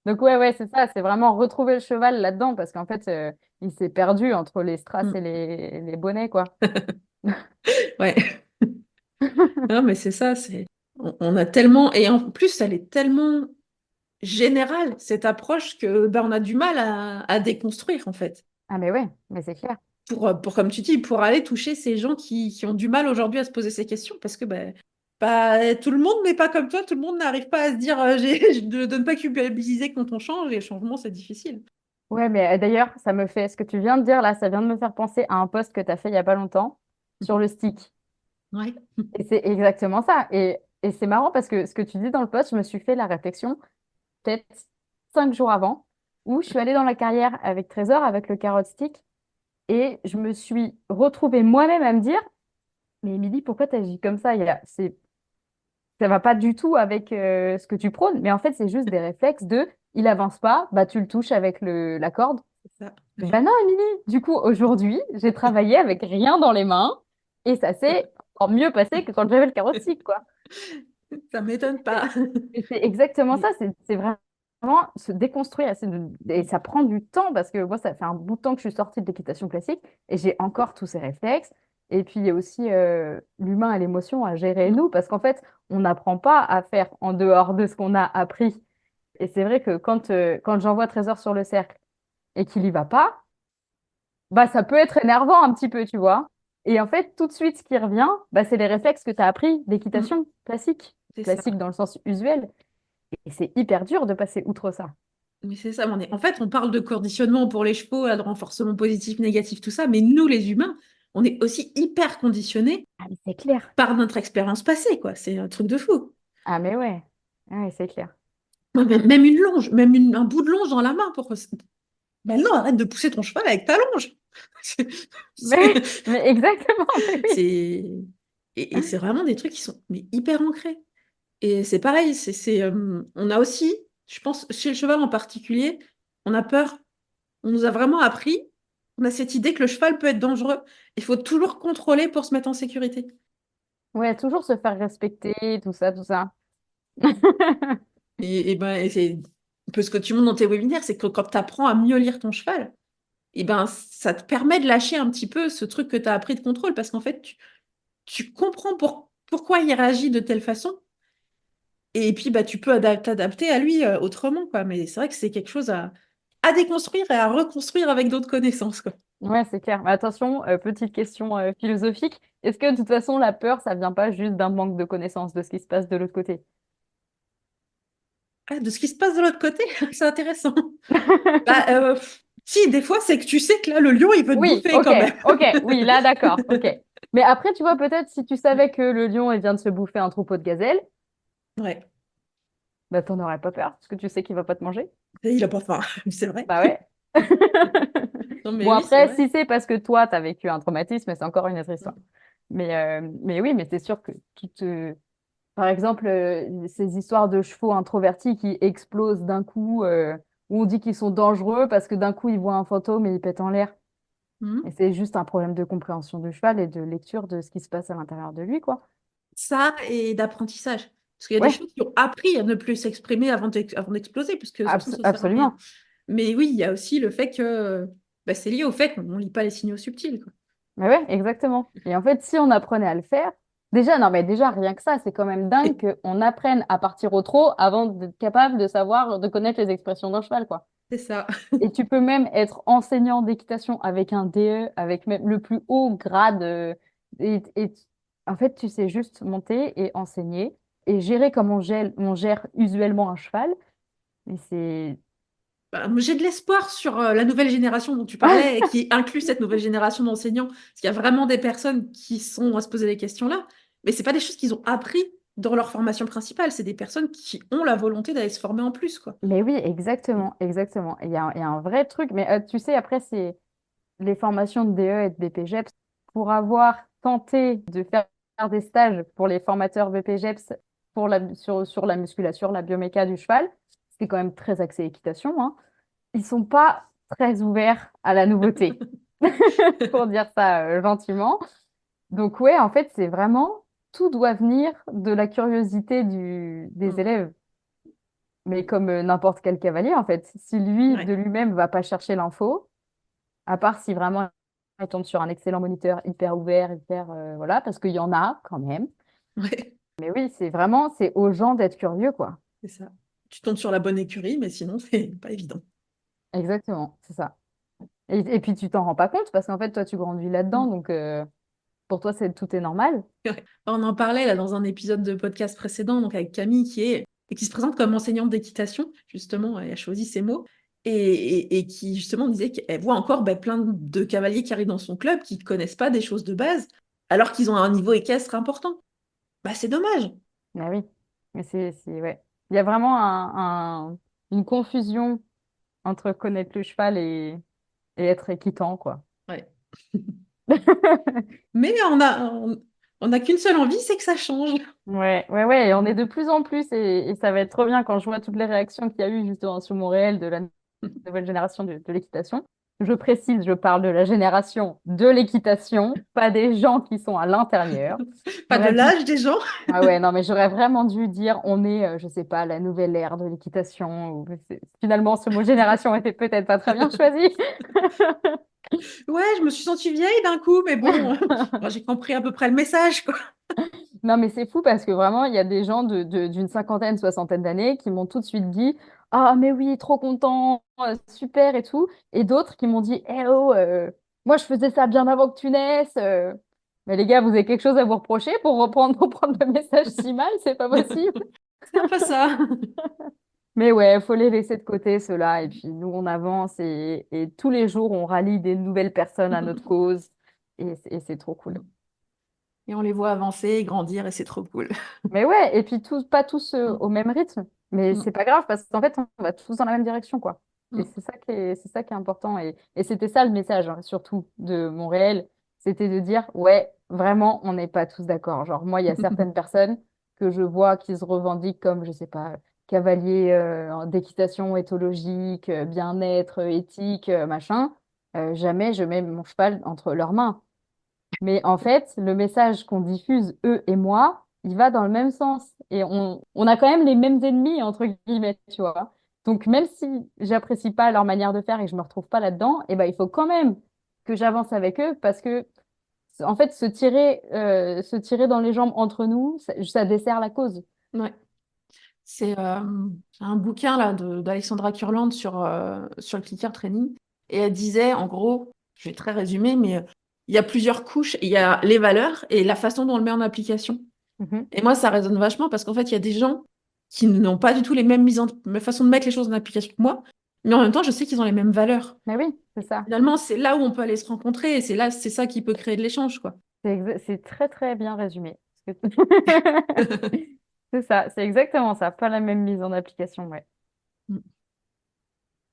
[SPEAKER 2] Donc ouais, ouais, c'est ça, c'est vraiment retrouver le cheval là-dedans parce qu'en fait, il s'est perdu entre les strass et
[SPEAKER 1] Mm.
[SPEAKER 2] les bonnets, quoi.
[SPEAKER 1] Ouais. Non, mais c'est ça, on a tellement, et en plus, elle est tellement générale, cette approche, que on a du mal à déconstruire, en fait.
[SPEAKER 2] Ah mais ouais, mais c'est clair.
[SPEAKER 1] Comme tu dis, pour aller toucher ces gens qui ont du mal aujourd'hui à se poser ces questions, parce que tout le monde n'est pas comme toi, tout le monde n'arrive pas à se dire de ne pas culpabiliser quand on change, et le changement, c'est difficile.
[SPEAKER 2] Ouais, mais d'ailleurs, ça me fait, ce que tu viens de dire là, ça vient de me faire penser à un post que tu as fait il y a pas longtemps sur le stick.
[SPEAKER 1] Ouais.
[SPEAKER 2] Et c'est exactement ça. Et c'est marrant parce que ce que tu dis dans le post, je me suis fait la réflexion peut-être 5 jours avant, où je suis allée dans la carrière avec Trésor, avec le carrot stick, et je me suis retrouvée moi-même à me dire, mais Émilie, pourquoi tu agis comme ça? Ça va pas du tout avec ce que tu prônes, mais en fait, c'est juste des réflexes de, il avance pas, bah tu le touches avec la corde.
[SPEAKER 1] C'est ça.
[SPEAKER 2] Ben non, Émilie. Du coup, aujourd'hui, j'ai travaillé avec rien dans les mains et ça s'est encore mieux passé que quand j'avais le carrossique, quoi.
[SPEAKER 1] Ça m'étonne
[SPEAKER 2] Et
[SPEAKER 1] pas.
[SPEAKER 2] et c'est exactement
[SPEAKER 1] Mais
[SPEAKER 2] ça. C'est vraiment se déconstruire. Et ça prend du temps parce que moi, ça fait un bout de temps que je suis sortie de l'équitation classique et j'ai encore tous ces réflexes. Et puis, il y a aussi l'humain et l'émotion à gérer nous parce qu'en fait, on n'apprend pas à faire en dehors de ce qu'on a appris. Et c'est vrai que quand j'envoie Trésor sur le cercle et qu'il y va pas, bah, ça peut être énervant un petit peu, tu vois. Et en fait, tout de suite, ce qui revient, bah, c'est les réflexes que tu as appris
[SPEAKER 1] mm,
[SPEAKER 2] d'équitation classique.
[SPEAKER 1] c'est ça.
[SPEAKER 2] Classique dans le sens usuel. Et c'est hyper dur de passer outre ça.
[SPEAKER 1] Mais c'est ça, en fait, on parle de conditionnement pour les chevaux, là, de renforcement positif, négatif, tout ça, mais nous, les humains, on est aussi hyper conditionnés
[SPEAKER 2] Ah, mais c'est clair.
[SPEAKER 1] par notre expérience passée, quoi. C'est un truc de fou.
[SPEAKER 2] Ah, mais ouais. Ah, ouais, c'est clair.
[SPEAKER 1] Ouais, même une longe, même un bout de longe dans la main pour. Ben non, arrête de pousser ton cheval avec ta longe. C'est
[SPEAKER 2] Mais,
[SPEAKER 1] c'est-
[SPEAKER 2] mais exactement, mais oui.
[SPEAKER 1] c'est- et c'est vraiment des trucs qui sont hyper ancrés. Et c'est pareil, on a aussi, je pense, chez le cheval en particulier, on a peur. On nous a vraiment appris, on a cette idée que le cheval peut être dangereux. Il faut toujours contrôler pour se mettre en sécurité.
[SPEAKER 2] Ouais, toujours se faire respecter, tout ça, tout ça.
[SPEAKER 1] Et c'est un peu ce que tu montres dans tes webinaires, c'est que quand tu apprends à mieux lire ton cheval, et ben, ça te permet de lâcher un petit peu ce truc que tu as appris de contrôle, parce qu'en fait, tu comprends pourquoi il réagit de telle façon, et puis tu peux t'adapter à lui autrement, quoi. Mais c'est vrai que c'est quelque chose à déconstruire et à reconstruire avec d'autres connaissances, quoi.
[SPEAKER 2] Ouais, c'est clair. Mais attention, petite question philosophique. Est-ce que de toute façon, la peur, ça vient pas juste d'un manque de connaissance de ce qui se passe de l'autre côté?
[SPEAKER 1] Ah, de ce qui se passe de l'autre côté, c'est intéressant. Bah, si, des fois, c'est que tu sais que là, le lion, il veut te
[SPEAKER 2] Oui,
[SPEAKER 1] bouffer
[SPEAKER 2] ok,
[SPEAKER 1] quand même.
[SPEAKER 2] ok, oui, là, d'accord, ok. Mais après, tu vois, peut-être si tu savais que le lion, il vient de se bouffer un troupeau de gazelles,
[SPEAKER 1] Ouais.
[SPEAKER 2] bah, t'en aurais pas peur, parce que tu sais qu'il va pas te manger.
[SPEAKER 1] Et il a pas faim, c'est vrai.
[SPEAKER 2] Bah ouais.
[SPEAKER 1] Non, mais
[SPEAKER 2] Bon,
[SPEAKER 1] oui, c'est
[SPEAKER 2] après,
[SPEAKER 1] vrai.
[SPEAKER 2] si c'est parce que toi, t'as vécu un traumatisme, c'est encore une autre histoire. Mais oui, mais c'est sûr que par exemple, ces histoires de chevaux introvertis qui explosent d'un coup, où on dit qu'ils sont dangereux parce que d'un coup, ils voient un fantôme et ils pètent en l'air. Et
[SPEAKER 1] Mhm.
[SPEAKER 2] c'est juste un problème de compréhension du cheval et de lecture de ce qui se passe à l'intérieur de lui, quoi.
[SPEAKER 1] Ça et d'apprentissage. Parce qu'il y a des
[SPEAKER 2] Ouais,
[SPEAKER 1] choses qui ont appris à ne plus s'exprimer avant d'exploser, parce que de toute façon, ça sert à rien.
[SPEAKER 2] absolument.
[SPEAKER 1] Mais oui, il y a aussi le fait que bah, c'est lié au fait qu'on ne lit pas les signaux subtils, quoi.
[SPEAKER 2] Mais ouais, exactement. Et en fait, si on apprenait à le faire, déjà, non, mais déjà, rien que ça, c'est quand même dingue
[SPEAKER 1] Et
[SPEAKER 2] qu'on apprenne à partir au trot avant d'être capable de savoir, de connaître les expressions d'un cheval, quoi.
[SPEAKER 1] c'est ça.
[SPEAKER 2] Et tu peux même être enseignant d'équitation avec un DE, avec même le plus haut grade. En fait, tu sais juste monter et enseigner et gérer comme on gère usuellement un cheval. Mais c'est...
[SPEAKER 1] Bah, j'ai de l'espoir sur la nouvelle génération dont tu parlais et qui inclut cette nouvelle génération d'enseignants. Parce qu'il y a vraiment des personnes qui sont à se poser des questions-là, mais c'est pas des choses qu'ils ont appris dans leur formation principale. C'est des personnes qui ont la volonté d'aller se former en plus, quoi.
[SPEAKER 2] Mais oui, exactement, exactement. Il y a un vrai truc. Mais tu sais, après, c'est les formations de DE et de BPGEPS. Pour avoir tenté de faire des stages pour les formateurs BPGEPS sur la musculature, la bioméca du cheval, c'est quand même très axé équitation, hein. Ils sont pas très ouverts à la nouveauté, pour dire ça gentiment. Donc ouais, en fait, c'est vraiment, tout doit venir de la curiosité des
[SPEAKER 1] Mm.
[SPEAKER 2] élèves. Mais comme n'importe quel cavalier, en fait, si lui,
[SPEAKER 1] Ouais.
[SPEAKER 2] de lui-même, va pas chercher l'info, à part si vraiment il tombe sur un excellent moniteur hyper ouvert, hyper, voilà, parce qu'il y en a quand même.
[SPEAKER 1] Ouais,
[SPEAKER 2] Mais oui, c'est vraiment, c'est aux gens d'être curieux, quoi.
[SPEAKER 1] c'est ça. Tu tombes sur la bonne écurie, mais sinon, c'est pas évident.
[SPEAKER 2] Exactement, c'est ça. Et puis tu t'en rends pas compte parce qu'en fait, toi, tu grandis là-dedans,
[SPEAKER 1] Mm.
[SPEAKER 2] donc pour toi, tout est normal.
[SPEAKER 1] Ouais. On en parlait là dans un épisode de podcast précédent, donc avec Camille, et qui se présente comme enseignante d'équitation, justement, elle a choisi ces mots, et qui justement disait qu'elle voit encore bah, plein de cavaliers qui arrivent dans son club qui ne connaissent pas des choses de base, alors qu'ils ont un niveau équestre important. Bah, c'est dommage.
[SPEAKER 2] Mais oui, mais ouais. Il y a vraiment une confusion entre connaître le cheval et être équitant, quoi.
[SPEAKER 1] Ouais. Mais on a qu'une seule envie, c'est que ça change.
[SPEAKER 2] Ouais, ouais, ouais, et on est de plus en plus, et ça va être trop bien quand je vois toutes les réactions qu'il y a eu justement sur Montréal de la nouvelle génération de l'équitation. Je précise, je parle de la génération de l'équitation, pas des gens qui sont à l'intérieur.
[SPEAKER 1] Pas de
[SPEAKER 2] J'aurais dû...
[SPEAKER 1] l'âge des gens.
[SPEAKER 2] Ah ouais, non, mais j'aurais vraiment dû dire on est, je sais pas, la nouvelle ère de l'équitation. Finalement, ce mot génération était peut-être pas très bien choisi.
[SPEAKER 1] Ouais, je me suis sentie vieille d'un coup, mais bon, moi, j'ai compris à peu près le message, quoi.
[SPEAKER 2] Non, mais c'est fou parce que vraiment, il y a des gens d'une cinquantaine, soixantaine d'années qui m'ont tout de suite dit ah, mais oui, trop content, super et tout. Et d'autres qui m'ont dit eh oh, moi je faisais ça bien avant que tu naisses. Mais les gars, vous avez quelque chose à vous reprocher pour prendre le message si mal, c'est pas possible.
[SPEAKER 1] C'est un peu ça.
[SPEAKER 2] Mais ouais, faut les laisser de côté, ceux-là. Et puis nous, on avance et tous les jours, on rallie des nouvelles personnes à notre cause. Et c'est trop cool.
[SPEAKER 1] Et on les voit avancer, grandir, et c'est trop cool.
[SPEAKER 2] Mais ouais, et puis pas tous au même rythme, mais
[SPEAKER 1] Mm,
[SPEAKER 2] c'est pas grave parce qu'en fait, on va tous dans la même direction, quoi. Et
[SPEAKER 1] mm,
[SPEAKER 2] c'est ça qui est important. Et c'était ça le message, hein, surtout de Montréal, c'était de dire, ouais, vraiment, on n'est pas tous d'accord. Genre, moi, il y a certaines personnes que je vois qui se revendiquent comme, je sais pas, cavaliers d'équitation éthologique, bien-être, éthique, machin. Jamais je mets mon cheval entre leurs mains. Mais en fait, le message qu'on diffuse, eux et moi, il va dans le même sens. Et on a quand même les mêmes ennemis, entre guillemets, tu vois. Donc, même si j'apprécie pas leur manière de faire et que je me retrouve pas là-dedans, eh ben, il faut quand même que j'avance avec eux parce que, en fait, se tirer dans les jambes entre nous, ça dessert la cause.
[SPEAKER 1] ouais. C'est un bouquin là d'Alexandra Kurland sur le clicker training. Et elle disait, en gros, je vais très résumer, mais il y a plusieurs couches. Il y a les valeurs et la façon dont on le met en application.
[SPEAKER 2] Mhm.
[SPEAKER 1] Et moi, ça résonne vachement parce qu'en fait, il y a des gens qui n'ont pas du tout les mêmes façons de mettre les choses en application que moi. Mais en même temps, je sais qu'ils ont les mêmes valeurs.
[SPEAKER 2] Mais oui, c'est ça.
[SPEAKER 1] Finalement, c'est là où on peut aller se rencontrer et c'est ça qui peut créer de l'échange, quoi.
[SPEAKER 2] C'est très très bien résumé. Parce que- C'est ça, c'est exactement ça. Pas la même mise en application, ouais.
[SPEAKER 1] Mm.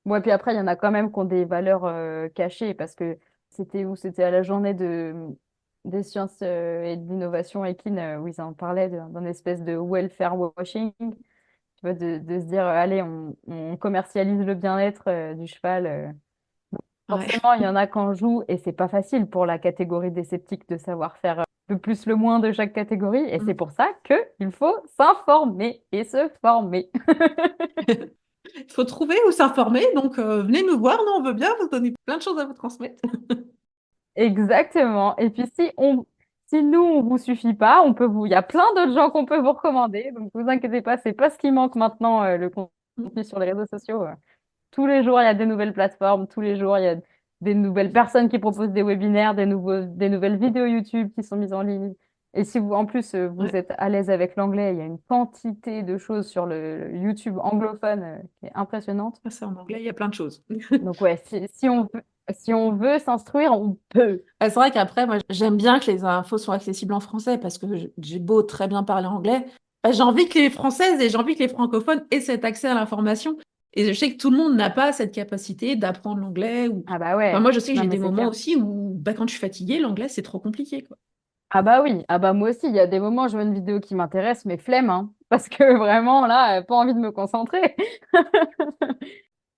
[SPEAKER 2] Bon, et puis après, il y en a quand même qui ont des valeurs cachées parce que c'était où? C'était à la journée des sciences et de l'innovation équine où ils en parlaient d'un espèce de welfare washing. Tu vois, de se dire, allez, on commercialise le bien-être du cheval.
[SPEAKER 1] Ouais.
[SPEAKER 2] Forcément, il y en a qui en jouent et c'est pas facile pour la catégorie des sceptiques de savoir faire le plus, le moins de chaque catégorie. Et c'est
[SPEAKER 1] Mm.
[SPEAKER 2] pour ça qu'il faut s'informer et se former.
[SPEAKER 1] Il faut trouver ou s'informer, donc venez nous voir, nous on veut bien vous donner plein de choses à vous transmettre.
[SPEAKER 2] Exactement. Et puis si nous, on vous suffit pas, il y a plein d'autres gens qu'on peut vous recommander. Donc, vous inquiétez pas, c'est pas ce qui manque maintenant, le contenu sur les réseaux sociaux. Tous les jours, il y a des nouvelles plateformes. Tous les jours, il y a des nouvelles personnes qui proposent des webinaires, des nouvelles vidéos YouTube qui sont mises en ligne. Et si vous, en plus, vous
[SPEAKER 1] Ouais,
[SPEAKER 2] êtes à l'aise avec l'anglais, il y a une quantité de choses sur le YouTube anglophone, qui est impressionnante.
[SPEAKER 1] ça c'est en anglais, il y a plein de choses.
[SPEAKER 2] Donc, ouais, si on veut s'instruire, on peut.
[SPEAKER 1] C'est vrai qu'après, moi, j'aime bien que les infos soient accessibles en français parce que j'ai beau très bien parler anglais, bah, j'ai envie que les Françaises et j'ai envie que les francophones aient cet accès à l'information. Et je sais que tout le monde n'a pas cette capacité d'apprendre l'anglais.
[SPEAKER 2] Ah bah
[SPEAKER 1] Enfin,
[SPEAKER 2] ouais,
[SPEAKER 1] moi, je sais que
[SPEAKER 2] non
[SPEAKER 1] j'ai
[SPEAKER 2] mais
[SPEAKER 1] des
[SPEAKER 2] c'est
[SPEAKER 1] moments
[SPEAKER 2] clair.
[SPEAKER 1] aussi où, bah, quand je suis fatiguée, l'anglais, c'est trop compliqué, quoi.
[SPEAKER 2] Ah bah oui, ah bah moi aussi, il y a des moments, je vois une vidéo qui m'intéresse, mais flemme, hein, parce que vraiment, là, pas envie de me concentrer.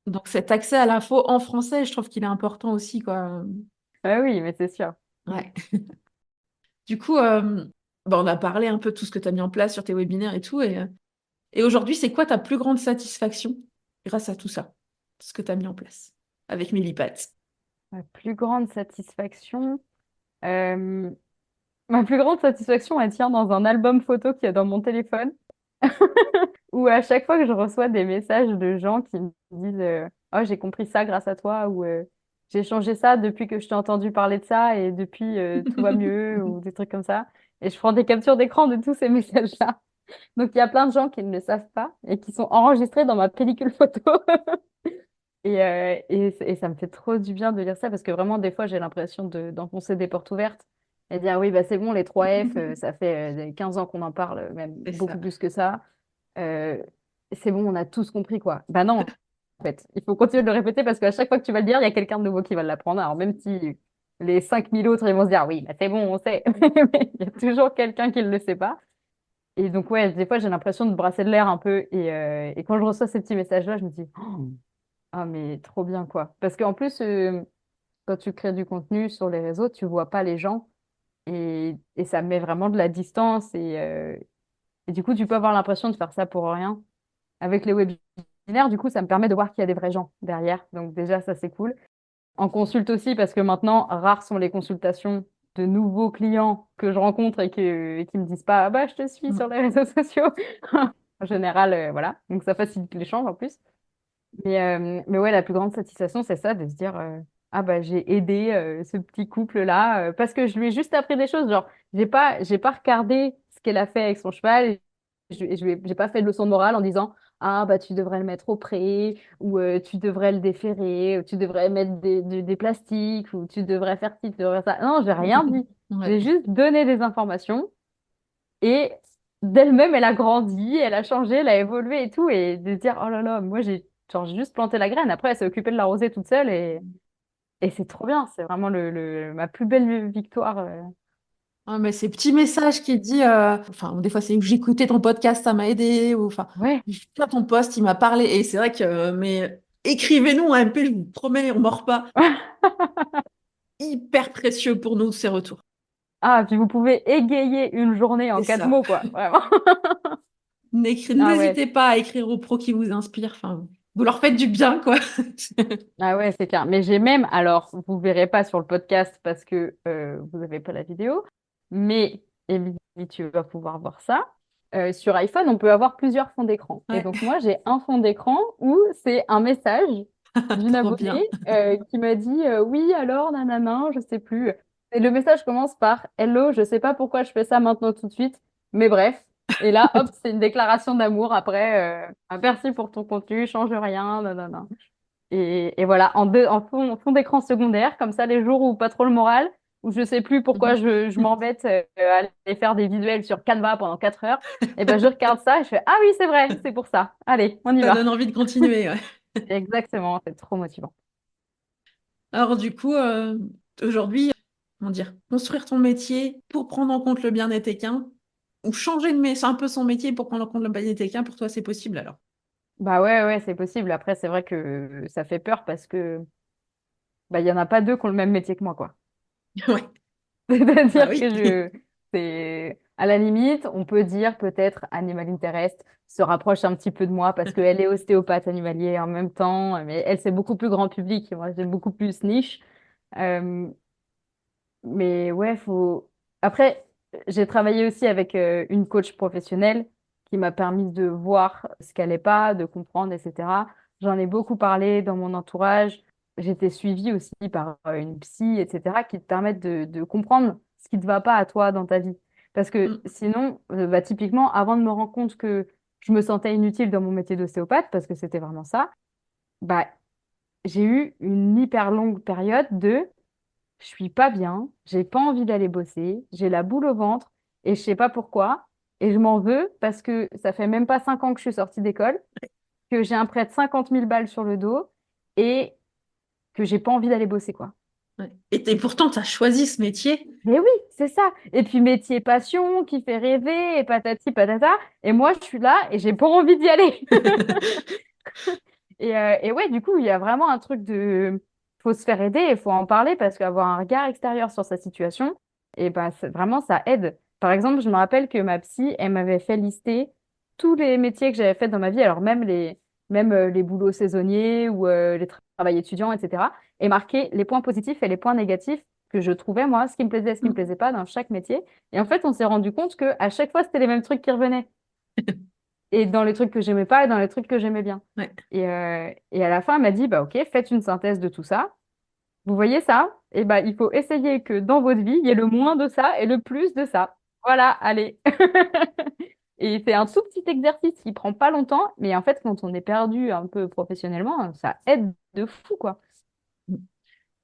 [SPEAKER 1] Donc, cet accès à l'info en français, je trouve qu'il est important aussi, quoi.
[SPEAKER 2] Ah oui, mais c'est sûr.
[SPEAKER 1] Ouais. Du coup, bah, on a parlé un peu de tout ce que tu as mis en place sur tes webinaires et tout. Et aujourd'hui, c'est quoi ta plus grande satisfaction grâce à tout ça, ce que tu as mis en place avec Millipat?
[SPEAKER 2] Ma plus grande satisfaction, euh, ma plus grande satisfaction, elle tient dans un album photo qu'il y a dans mon téléphone, où à chaque fois que je reçois des messages de gens qui me disent Oh, j'ai compris ça grâce à toi, ou j'ai changé ça depuis que je t'ai entendu parler de ça, et depuis tout va mieux, ou des trucs comme ça. Et je prends des captures d'écran de tous ces messages-là. Donc il y a plein de gens qui ne le savent pas et qui sont enregistrés dans ma pellicule photo. Et ça me fait trop du bien de lire ça parce que vraiment, des fois, j'ai l'impression d'enfoncer des portes ouvertes et dire oui, bah, c'est bon, les 3F, ça fait 15 ans qu'on en parle, même
[SPEAKER 1] C'est
[SPEAKER 2] beaucoup
[SPEAKER 1] ça.
[SPEAKER 2] plus que ça. Euh, c'est bon, on a tous compris quoi. Bah non, en fait, il faut continuer de le répéter parce qu'à chaque fois que tu vas le dire, il y a quelqu'un de nouveau qui va l'apprendre. Alors même si les 5000 autres, ils vont se dire oui, bah, c'est bon, on sait. Mais il y a toujours quelqu'un qui ne le sait pas. Et donc, ouais, des fois, j'ai l'impression de brasser de l'air un peu. Et quand je reçois ces petits messages-là, je me dis, oh, ah, mais trop bien, quoi. Parce qu'en plus, quand tu crées du contenu sur les réseaux, tu vois pas les gens et ça met vraiment de la distance. Et du coup, tu peux avoir l'impression de faire ça pour rien. Avec les webinaires, du coup, ça me permet de voir qu'il y a des vrais gens derrière. Donc, déjà, ça, c'est cool. En consulte aussi, parce que maintenant, rares sont les consultations de nouveaux clients que je rencontre et qui me disent pas, ah bah, je te suis
[SPEAKER 1] Mm.
[SPEAKER 2] sur les réseaux sociaux. En général, voilà. Donc, ça facilite l'échange en plus. Mais ouais, la plus grande satisfaction, c'est ça, de se dire, ah bah, j'ai aidé ce petit couple-là, parce que je lui ai juste appris des choses. Genre, j'ai pas regardé ce qu'elle a fait avec son cheval. J'ai pas fait de leçon de morale en disant, ah bah, tu devrais le mettre au pré, ou tu devrais le déferrer, ou tu devrais mettre des plastiques, ou tu devrais faire ci, tu devrais faire ça. Non, j'ai rien dit.
[SPEAKER 1] Ouais.
[SPEAKER 2] J'ai juste donné des informations et d'elle-même, elle a grandi, elle a changé, elle a évolué et tout. Et de se dire, oh là là, moi, j'ai juste planté la graine. Après, elle s'est occupée de l'arroser toute seule et c'est trop bien. C'est vraiment ma plus belle victoire.
[SPEAKER 1] Ah, mais ces petits messages qui disent, enfin, des fois, c'est que j'écoutais ton podcast, ça m'a aidé, ou enfin,
[SPEAKER 2] Ouais.
[SPEAKER 1] tiens, ton post, il m'a parlé. Et c'est vrai que, mais écrivez-nous un MP, je vous promets, on mord pas. Hyper précieux pour nous, ces retours.
[SPEAKER 2] Ah, puis vous pouvez égayer une journée
[SPEAKER 1] C'est
[SPEAKER 2] en 4 mots,
[SPEAKER 1] ça.
[SPEAKER 2] quoi. Vraiment. Ah ouais.
[SPEAKER 1] N'hésitez pas à écrire aux pros qui vous inspirent. Enfin, vous leur faites du bien, quoi.
[SPEAKER 2] Ah ouais, c'est clair. Mais j'ai même, alors, vous verrez pas sur le podcast parce que vous n'avez pas la vidéo, mais Émilie, tu vas pouvoir voir ça. sur iPhone, on peut avoir plusieurs fonds d'écran. Et
[SPEAKER 1] Ouais,
[SPEAKER 2] donc, moi, j'ai un fond d'écran où c'est un message d'une
[SPEAKER 1] trop
[SPEAKER 2] abonnée
[SPEAKER 1] bien.
[SPEAKER 2] qui m'a dit oui, alors, nanana, je sais plus. Et le message commence par Hello, je sais pas pourquoi je fais ça maintenant tout de suite, mais bref. Et là, hop, c'est une déclaration d'amour après. Merci pour ton contenu, change rien, nanana. Et voilà, en fond d'écran secondaire, comme ça, les jours où pas trop le moral, où je sais plus pourquoi je m'embête à aller faire des visuels sur Canva pendant 4 heures, et ben je regarde ça et je fais, ah oui, c'est vrai, c'est pour ça. Allez, on y
[SPEAKER 1] Ça donne
[SPEAKER 2] va.
[SPEAKER 1] envie de continuer, ouais.
[SPEAKER 2] Exactement, c'est trop motivant.
[SPEAKER 1] Alors du coup, aujourd'hui, comment dire, construire ton métier pour prendre en compte le bien-être équin, ou changer un peu son métier pour prendre en compte le bien-être équin, pour toi, c'est possible alors?
[SPEAKER 2] Bah ouais, ouais, c'est possible. Après, c'est vrai que ça fait peur parce que bah, il y en a pas deux qui ont le même métier que moi, quoi.
[SPEAKER 1] Ouais, bah
[SPEAKER 2] C'est-à-dire
[SPEAKER 1] oui.
[SPEAKER 2] que c'est, à la limite, on peut dire peut-être Animal Interest se rapproche un petit peu de moi parce qu'elle est ostéopathe animalier en même temps, mais elle, c'est beaucoup plus grand public. Moi, c'est beaucoup plus niche. Euh, mais ouais, faut. Après, j'ai travaillé aussi avec une coach professionnelle qui m'a permis de voir ce qu'elle n'est pas, de comprendre, etc. J'en ai beaucoup parlé dans mon entourage. J'étais suivie aussi par une psy, etc., qui te permettent de comprendre ce qui ne te va pas à toi dans ta vie. Parce que
[SPEAKER 1] Mm.
[SPEAKER 2] sinon, bah, typiquement, avant de me rendre compte que je me sentais inutile dans mon métier d'ostéopathe, parce que c'était vraiment ça, bah, j'ai eu une hyper longue période de je suis pas bien, j'ai pas envie d'aller bosser, j'ai la boule au ventre et je sais pas pourquoi. Et je m'en veux parce que ça fait même pas 5 ans que je suis sortie d'école, que j'ai un prêt de 50 000 balles sur le dos et que j'ai pas envie d'aller bosser, quoi.
[SPEAKER 1] Ouais. Et pourtant, tu as choisi ce métier.
[SPEAKER 2] Mais oui, c'est ça. Et puis métier passion qui fait rêver et patati patata. Et moi, je suis là et j'ai pas envie d'y aller. Et ouais, du coup, il y a vraiment un truc de. Faut se faire aider et faut en parler parce qu'avoir un regard extérieur sur sa situation, et ben, vraiment, ça aide. Par exemple, je me rappelle que ma psy, elle m'avait fait lister tous les métiers que j'avais fait dans ma vie, alors même les boulots saisonniers ou les travails étudiants, etc. Et marquer les points positifs et les points négatifs que je trouvais, moi, ce qui me plaisait, ce qui me
[SPEAKER 1] Mm.
[SPEAKER 2] plaisait pas dans chaque métier. Et en fait, on s'est rendu compte que à chaque fois, c'était les mêmes trucs qui revenaient et dans les trucs que j'aimais pas et dans les trucs que j'aimais bien.
[SPEAKER 1] Ouais.
[SPEAKER 2] Et à la fin, elle m'a dit, bah ok, faites une synthèse de tout ça. Vous voyez ça? Et bah il faut essayer que dans votre vie, il y ait le moins de ça et le plus de ça. Voilà, allez. Et c'est un tout petit exercice qui prend pas longtemps, mais en fait, quand on est perdu un peu professionnellement, ça aide de fou, quoi.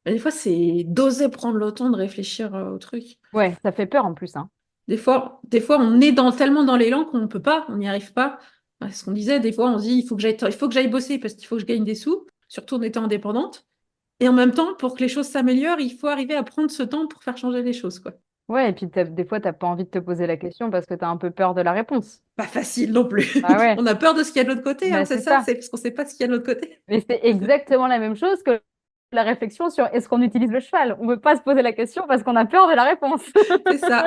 [SPEAKER 1] Des fois, c'est d'oser prendre le temps de réfléchir au truc.
[SPEAKER 2] Ouais, ça fait peur en plus, hein.
[SPEAKER 1] Des fois, on est tellement dans l'élan qu'on ne peut pas, on n'y arrive pas. Ouais, ce qu'on disait, des fois, on se dit, il faut que j'aille bosser parce qu'il faut que je gagne des sous, surtout en étant indépendante. Et en même temps, pour que les choses s'améliorent, il faut arriver à prendre ce temps pour faire changer les choses, quoi.
[SPEAKER 2] Ouais, et puis des fois, t'as pas envie de te poser la question parce que t'as un peu peur de la réponse.
[SPEAKER 1] Pas facile non plus.
[SPEAKER 2] Ah ouais,
[SPEAKER 1] On a peur de ce qu'il y a de l'autre côté, hein,
[SPEAKER 2] bah
[SPEAKER 1] c'est
[SPEAKER 2] c'est
[SPEAKER 1] ça,
[SPEAKER 2] ça.
[SPEAKER 1] c'est parce qu'on ne sait pas ce qu'il y a de l'autre côté.
[SPEAKER 2] Mais c'est exactement la même chose que la réflexion sur est-ce qu'on utilise le cheval. On ne veut pas se poser la question parce qu'on a peur de la réponse.
[SPEAKER 1] C'est ça.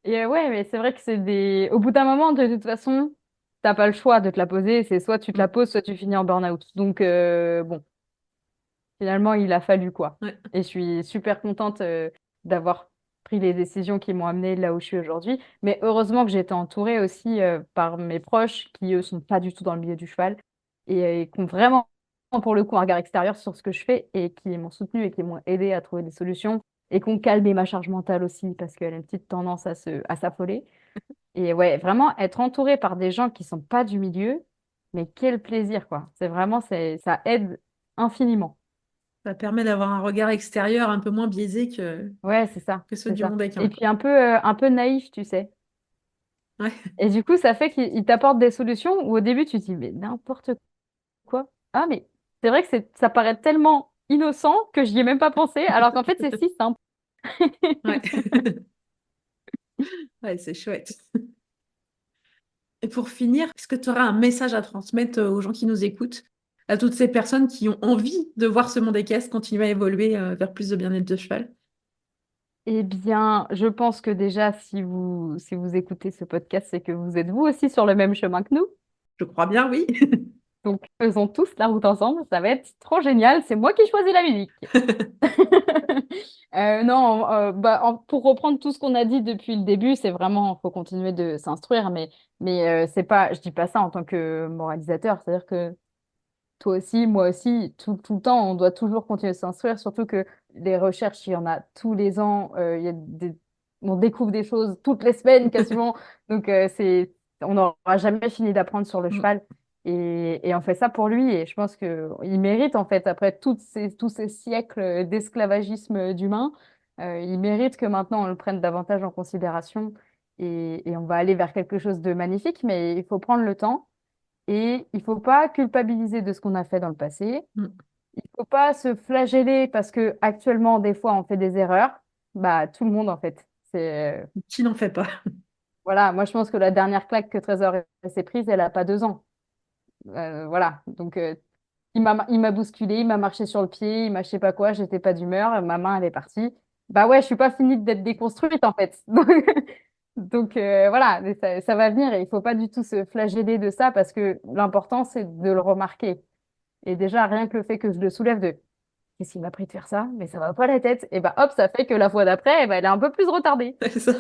[SPEAKER 2] Et ouais, mais c'est vrai que c'est des. Au bout d'un moment, de toute façon, t'as pas le choix de te la poser. C'est soit tu te la poses, soit tu finis en burn-out. Donc, bon, finalement, il a fallu quoi.
[SPEAKER 1] Ouais.
[SPEAKER 2] Et je suis super contente d'avoir pris les décisions qui m'ont amenée là où je suis aujourd'hui. Mais heureusement que j'ai été entourée aussi par mes proches qui, eux, sont pas du tout dans le milieu du cheval et qui ont vraiment, pour le coup, un regard extérieur sur ce que je fais et qui m'ont soutenue et qui m'ont aidé à trouver des solutions et qui ont calmé ma charge mentale aussi parce qu'elle a une petite tendance à s'affoler. Et ouais, vraiment être entourée par des gens qui sont pas du milieu, mais quel plaisir, quoi. C'est vraiment, ça aide infiniment.
[SPEAKER 1] Ça permet d'avoir un regard extérieur un peu moins biaisé que,
[SPEAKER 2] Ouais, c'est ça,
[SPEAKER 1] que ceux
[SPEAKER 2] c'est
[SPEAKER 1] du
[SPEAKER 2] ça.
[SPEAKER 1] monde équin.
[SPEAKER 2] Et
[SPEAKER 1] Ouais.
[SPEAKER 2] puis un peu naïf, tu sais.
[SPEAKER 1] Ouais.
[SPEAKER 2] Et du coup, ça fait qu'il t'apporte des solutions où au début, tu te dis, mais n'importe quoi. Ah, mais c'est vrai que ça paraît tellement innocent que j'y ai même pas pensé, alors qu'en fait, c'est si simple.
[SPEAKER 1] Ouais. Ouais, c'est chouette. Et pour finir, est-ce que tu auras un message à transmettre aux gens qui nous écoutent, à toutes ces personnes qui ont envie de voir ce monde équestre continuer à évoluer vers plus de bien-être de cheval?
[SPEAKER 2] Eh bien, je pense que déjà, si vous écoutez ce podcast, c'est que vous êtes vous aussi sur le même chemin que nous.
[SPEAKER 1] Je crois bien, oui.
[SPEAKER 2] Donc, faisons tous la route ensemble, ça va être trop génial. C'est moi qui choisis la musique. Non, pour reprendre tout ce qu'on a dit depuis le début, c'est vraiment, faut continuer de s'instruire, mais c'est pas, je dis pas ça en tant que moralisateur, c'est-à-dire que toi aussi, moi aussi, tout le temps, on doit toujours continuer de s'instruire, surtout que les recherches, il y en a tous les ans, on découvre des choses toutes les semaines quasiment, donc on n'aura jamais fini d'apprendre sur le
[SPEAKER 1] Mm.
[SPEAKER 2] cheval. Et on fait ça pour lui, et je pense qu'il mérite, en fait, après tous ces siècles d'esclavagisme d'humains, il mérite que maintenant on le prenne davantage en considération, et on va aller vers quelque chose de magnifique, mais il faut prendre le temps. Et il faut pas culpabiliser de ce qu'on a fait dans le passé.
[SPEAKER 1] Mm.
[SPEAKER 2] Il faut pas se flageller parce que actuellement, des fois, on fait des erreurs. Bah, tout le monde, en fait.
[SPEAKER 1] Qui n'en fait pas?
[SPEAKER 2] Voilà, moi, je pense que la dernière claque que Trésor s'est prise, elle a pas 2 ans. Voilà. Donc, il m'a bousculé, il m'a marché sur le pied, il m'a je sais pas quoi, j'étais pas d'humeur, ma main, elle est partie. Bah ouais, je suis pas finie d'être déconstruite, en fait. Donc, voilà, mais ça va venir et il faut pas du tout se flageller de ça parce que l'important, c'est de le remarquer. Et déjà, rien que le fait que je le soulève de qu'est-ce qui m'a pris de faire ça? Mais ça va pas la tête. Et bah hop, ça fait que la fois d'après, eh ben, elle est un peu plus retardée.
[SPEAKER 1] C'est ça.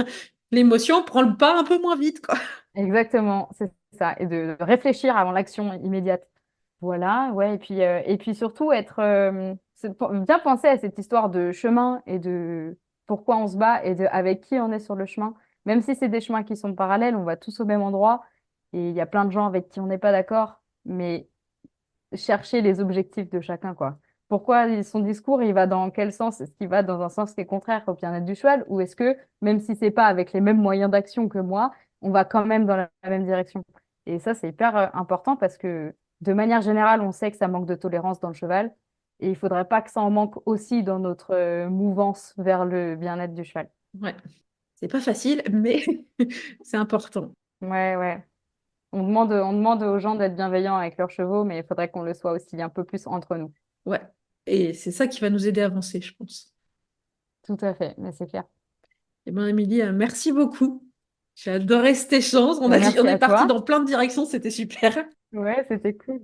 [SPEAKER 1] L'émotion prend le pas un peu moins vite, quoi.
[SPEAKER 2] Exactement, c'est ça. Et de réfléchir avant l'action immédiate. Voilà, ouais. Et puis surtout, bien penser à cette histoire de chemin et de pourquoi on se bat et de avec qui on est sur le chemin. Même si c'est des chemins qui sont parallèles, on va tous au même endroit. Et il y a plein de gens avec qui on n'est pas d'accord. Mais chercher les objectifs de chacun, quoi. Pourquoi son discours, il va dans quel sens? Est-ce qu'il va dans un sens qui est contraire au bien-être du cheval? Ou est-ce que, même si c'est pas avec les mêmes moyens d'action que moi, on va quand même dans la même direction? Et ça, c'est hyper important parce que, de manière générale, on sait que ça manque de tolérance dans le cheval. Et il faudrait pas que ça en manque aussi dans notre mouvance vers le bien-être du cheval.
[SPEAKER 1] Ouais. C'est pas facile, mais c'est important.
[SPEAKER 2] Ouais, ouais. On demande aux gens d'être bienveillants avec leurs chevaux, mais il faudrait qu'on le soit aussi un peu plus entre nous.
[SPEAKER 1] Ouais. Et c'est ça qui va nous aider à avancer, je pense.
[SPEAKER 2] Tout à fait, mais c'est clair.
[SPEAKER 1] Eh bien, Émilie, merci beaucoup. J'ai adoré cet échange. On
[SPEAKER 2] Merci
[SPEAKER 1] est
[SPEAKER 2] à
[SPEAKER 1] parti
[SPEAKER 2] toi.
[SPEAKER 1] dans plein de directions, c'était super.
[SPEAKER 2] Ouais, c'était cool.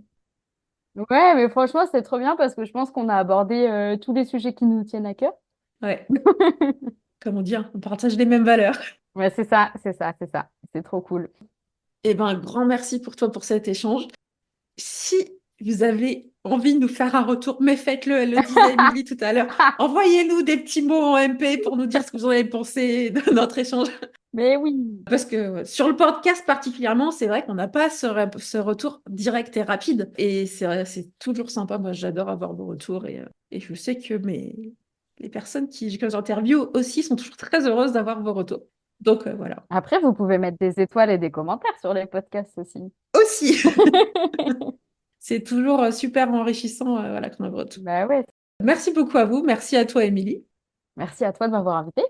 [SPEAKER 2] Ouais, mais franchement, c'était trop bien parce que je pense qu'on a abordé tous les sujets qui nous tiennent à cœur.
[SPEAKER 1] Ouais, comme on dit, hein, on partage les mêmes valeurs.
[SPEAKER 2] Ouais, c'est ça, c'est ça, c'est ça. C'est trop cool.
[SPEAKER 1] Eh ben, un grand merci pour toi pour cet échange. Si vous avez envie de nous faire un retour, mais faites-le, elle le disait Émilie tout à l'heure. Envoyez-nous des petits mots en MP pour nous dire ce que vous en avez pensé de notre échange.
[SPEAKER 2] Mais oui.
[SPEAKER 1] Parce que sur le podcast particulièrement, c'est vrai qu'on n'a pas ce retour direct et rapide. Et c'est vrai, c'est toujours sympa. Moi, j'adore avoir vos retours. Et je sais que les personnes que j'interviewe aussi sont toujours très heureuses d'avoir vos retours. Donc voilà.
[SPEAKER 2] Après, vous pouvez mettre des étoiles et des commentaires sur les podcasts aussi.
[SPEAKER 1] Aussi, c'est toujours super enrichissant voilà, qu'on a vos retours.
[SPEAKER 2] Bah ouais.
[SPEAKER 1] Merci beaucoup à vous. Merci à toi, Émilie.
[SPEAKER 2] Merci à toi de m'avoir invité.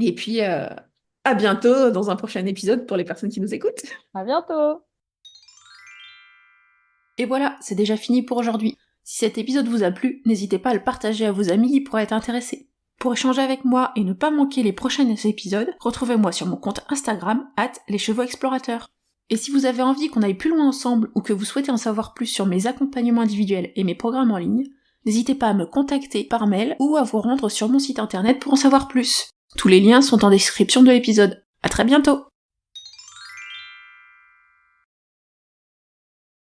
[SPEAKER 1] Et puis à bientôt dans un prochain épisode pour les personnes qui nous écoutent.
[SPEAKER 2] À bientôt.
[SPEAKER 1] Et voilà, c'est déjà fini pour aujourd'hui. Si cet épisode vous a plu, n'hésitez pas à le partager à vos amis qui pourraient être intéressés. Pour échanger avec moi et ne pas manquer les prochains épisodes, retrouvez-moi sur mon compte Instagram @leschevauxexplorateurs. Et si vous avez envie qu'on aille plus loin ensemble ou que vous souhaitez en savoir plus sur mes accompagnements individuels et mes programmes en ligne, n'hésitez pas à me contacter par mail ou à vous rendre sur mon site internet pour en savoir plus. Tous les liens sont en description de l'épisode. À très bientôt!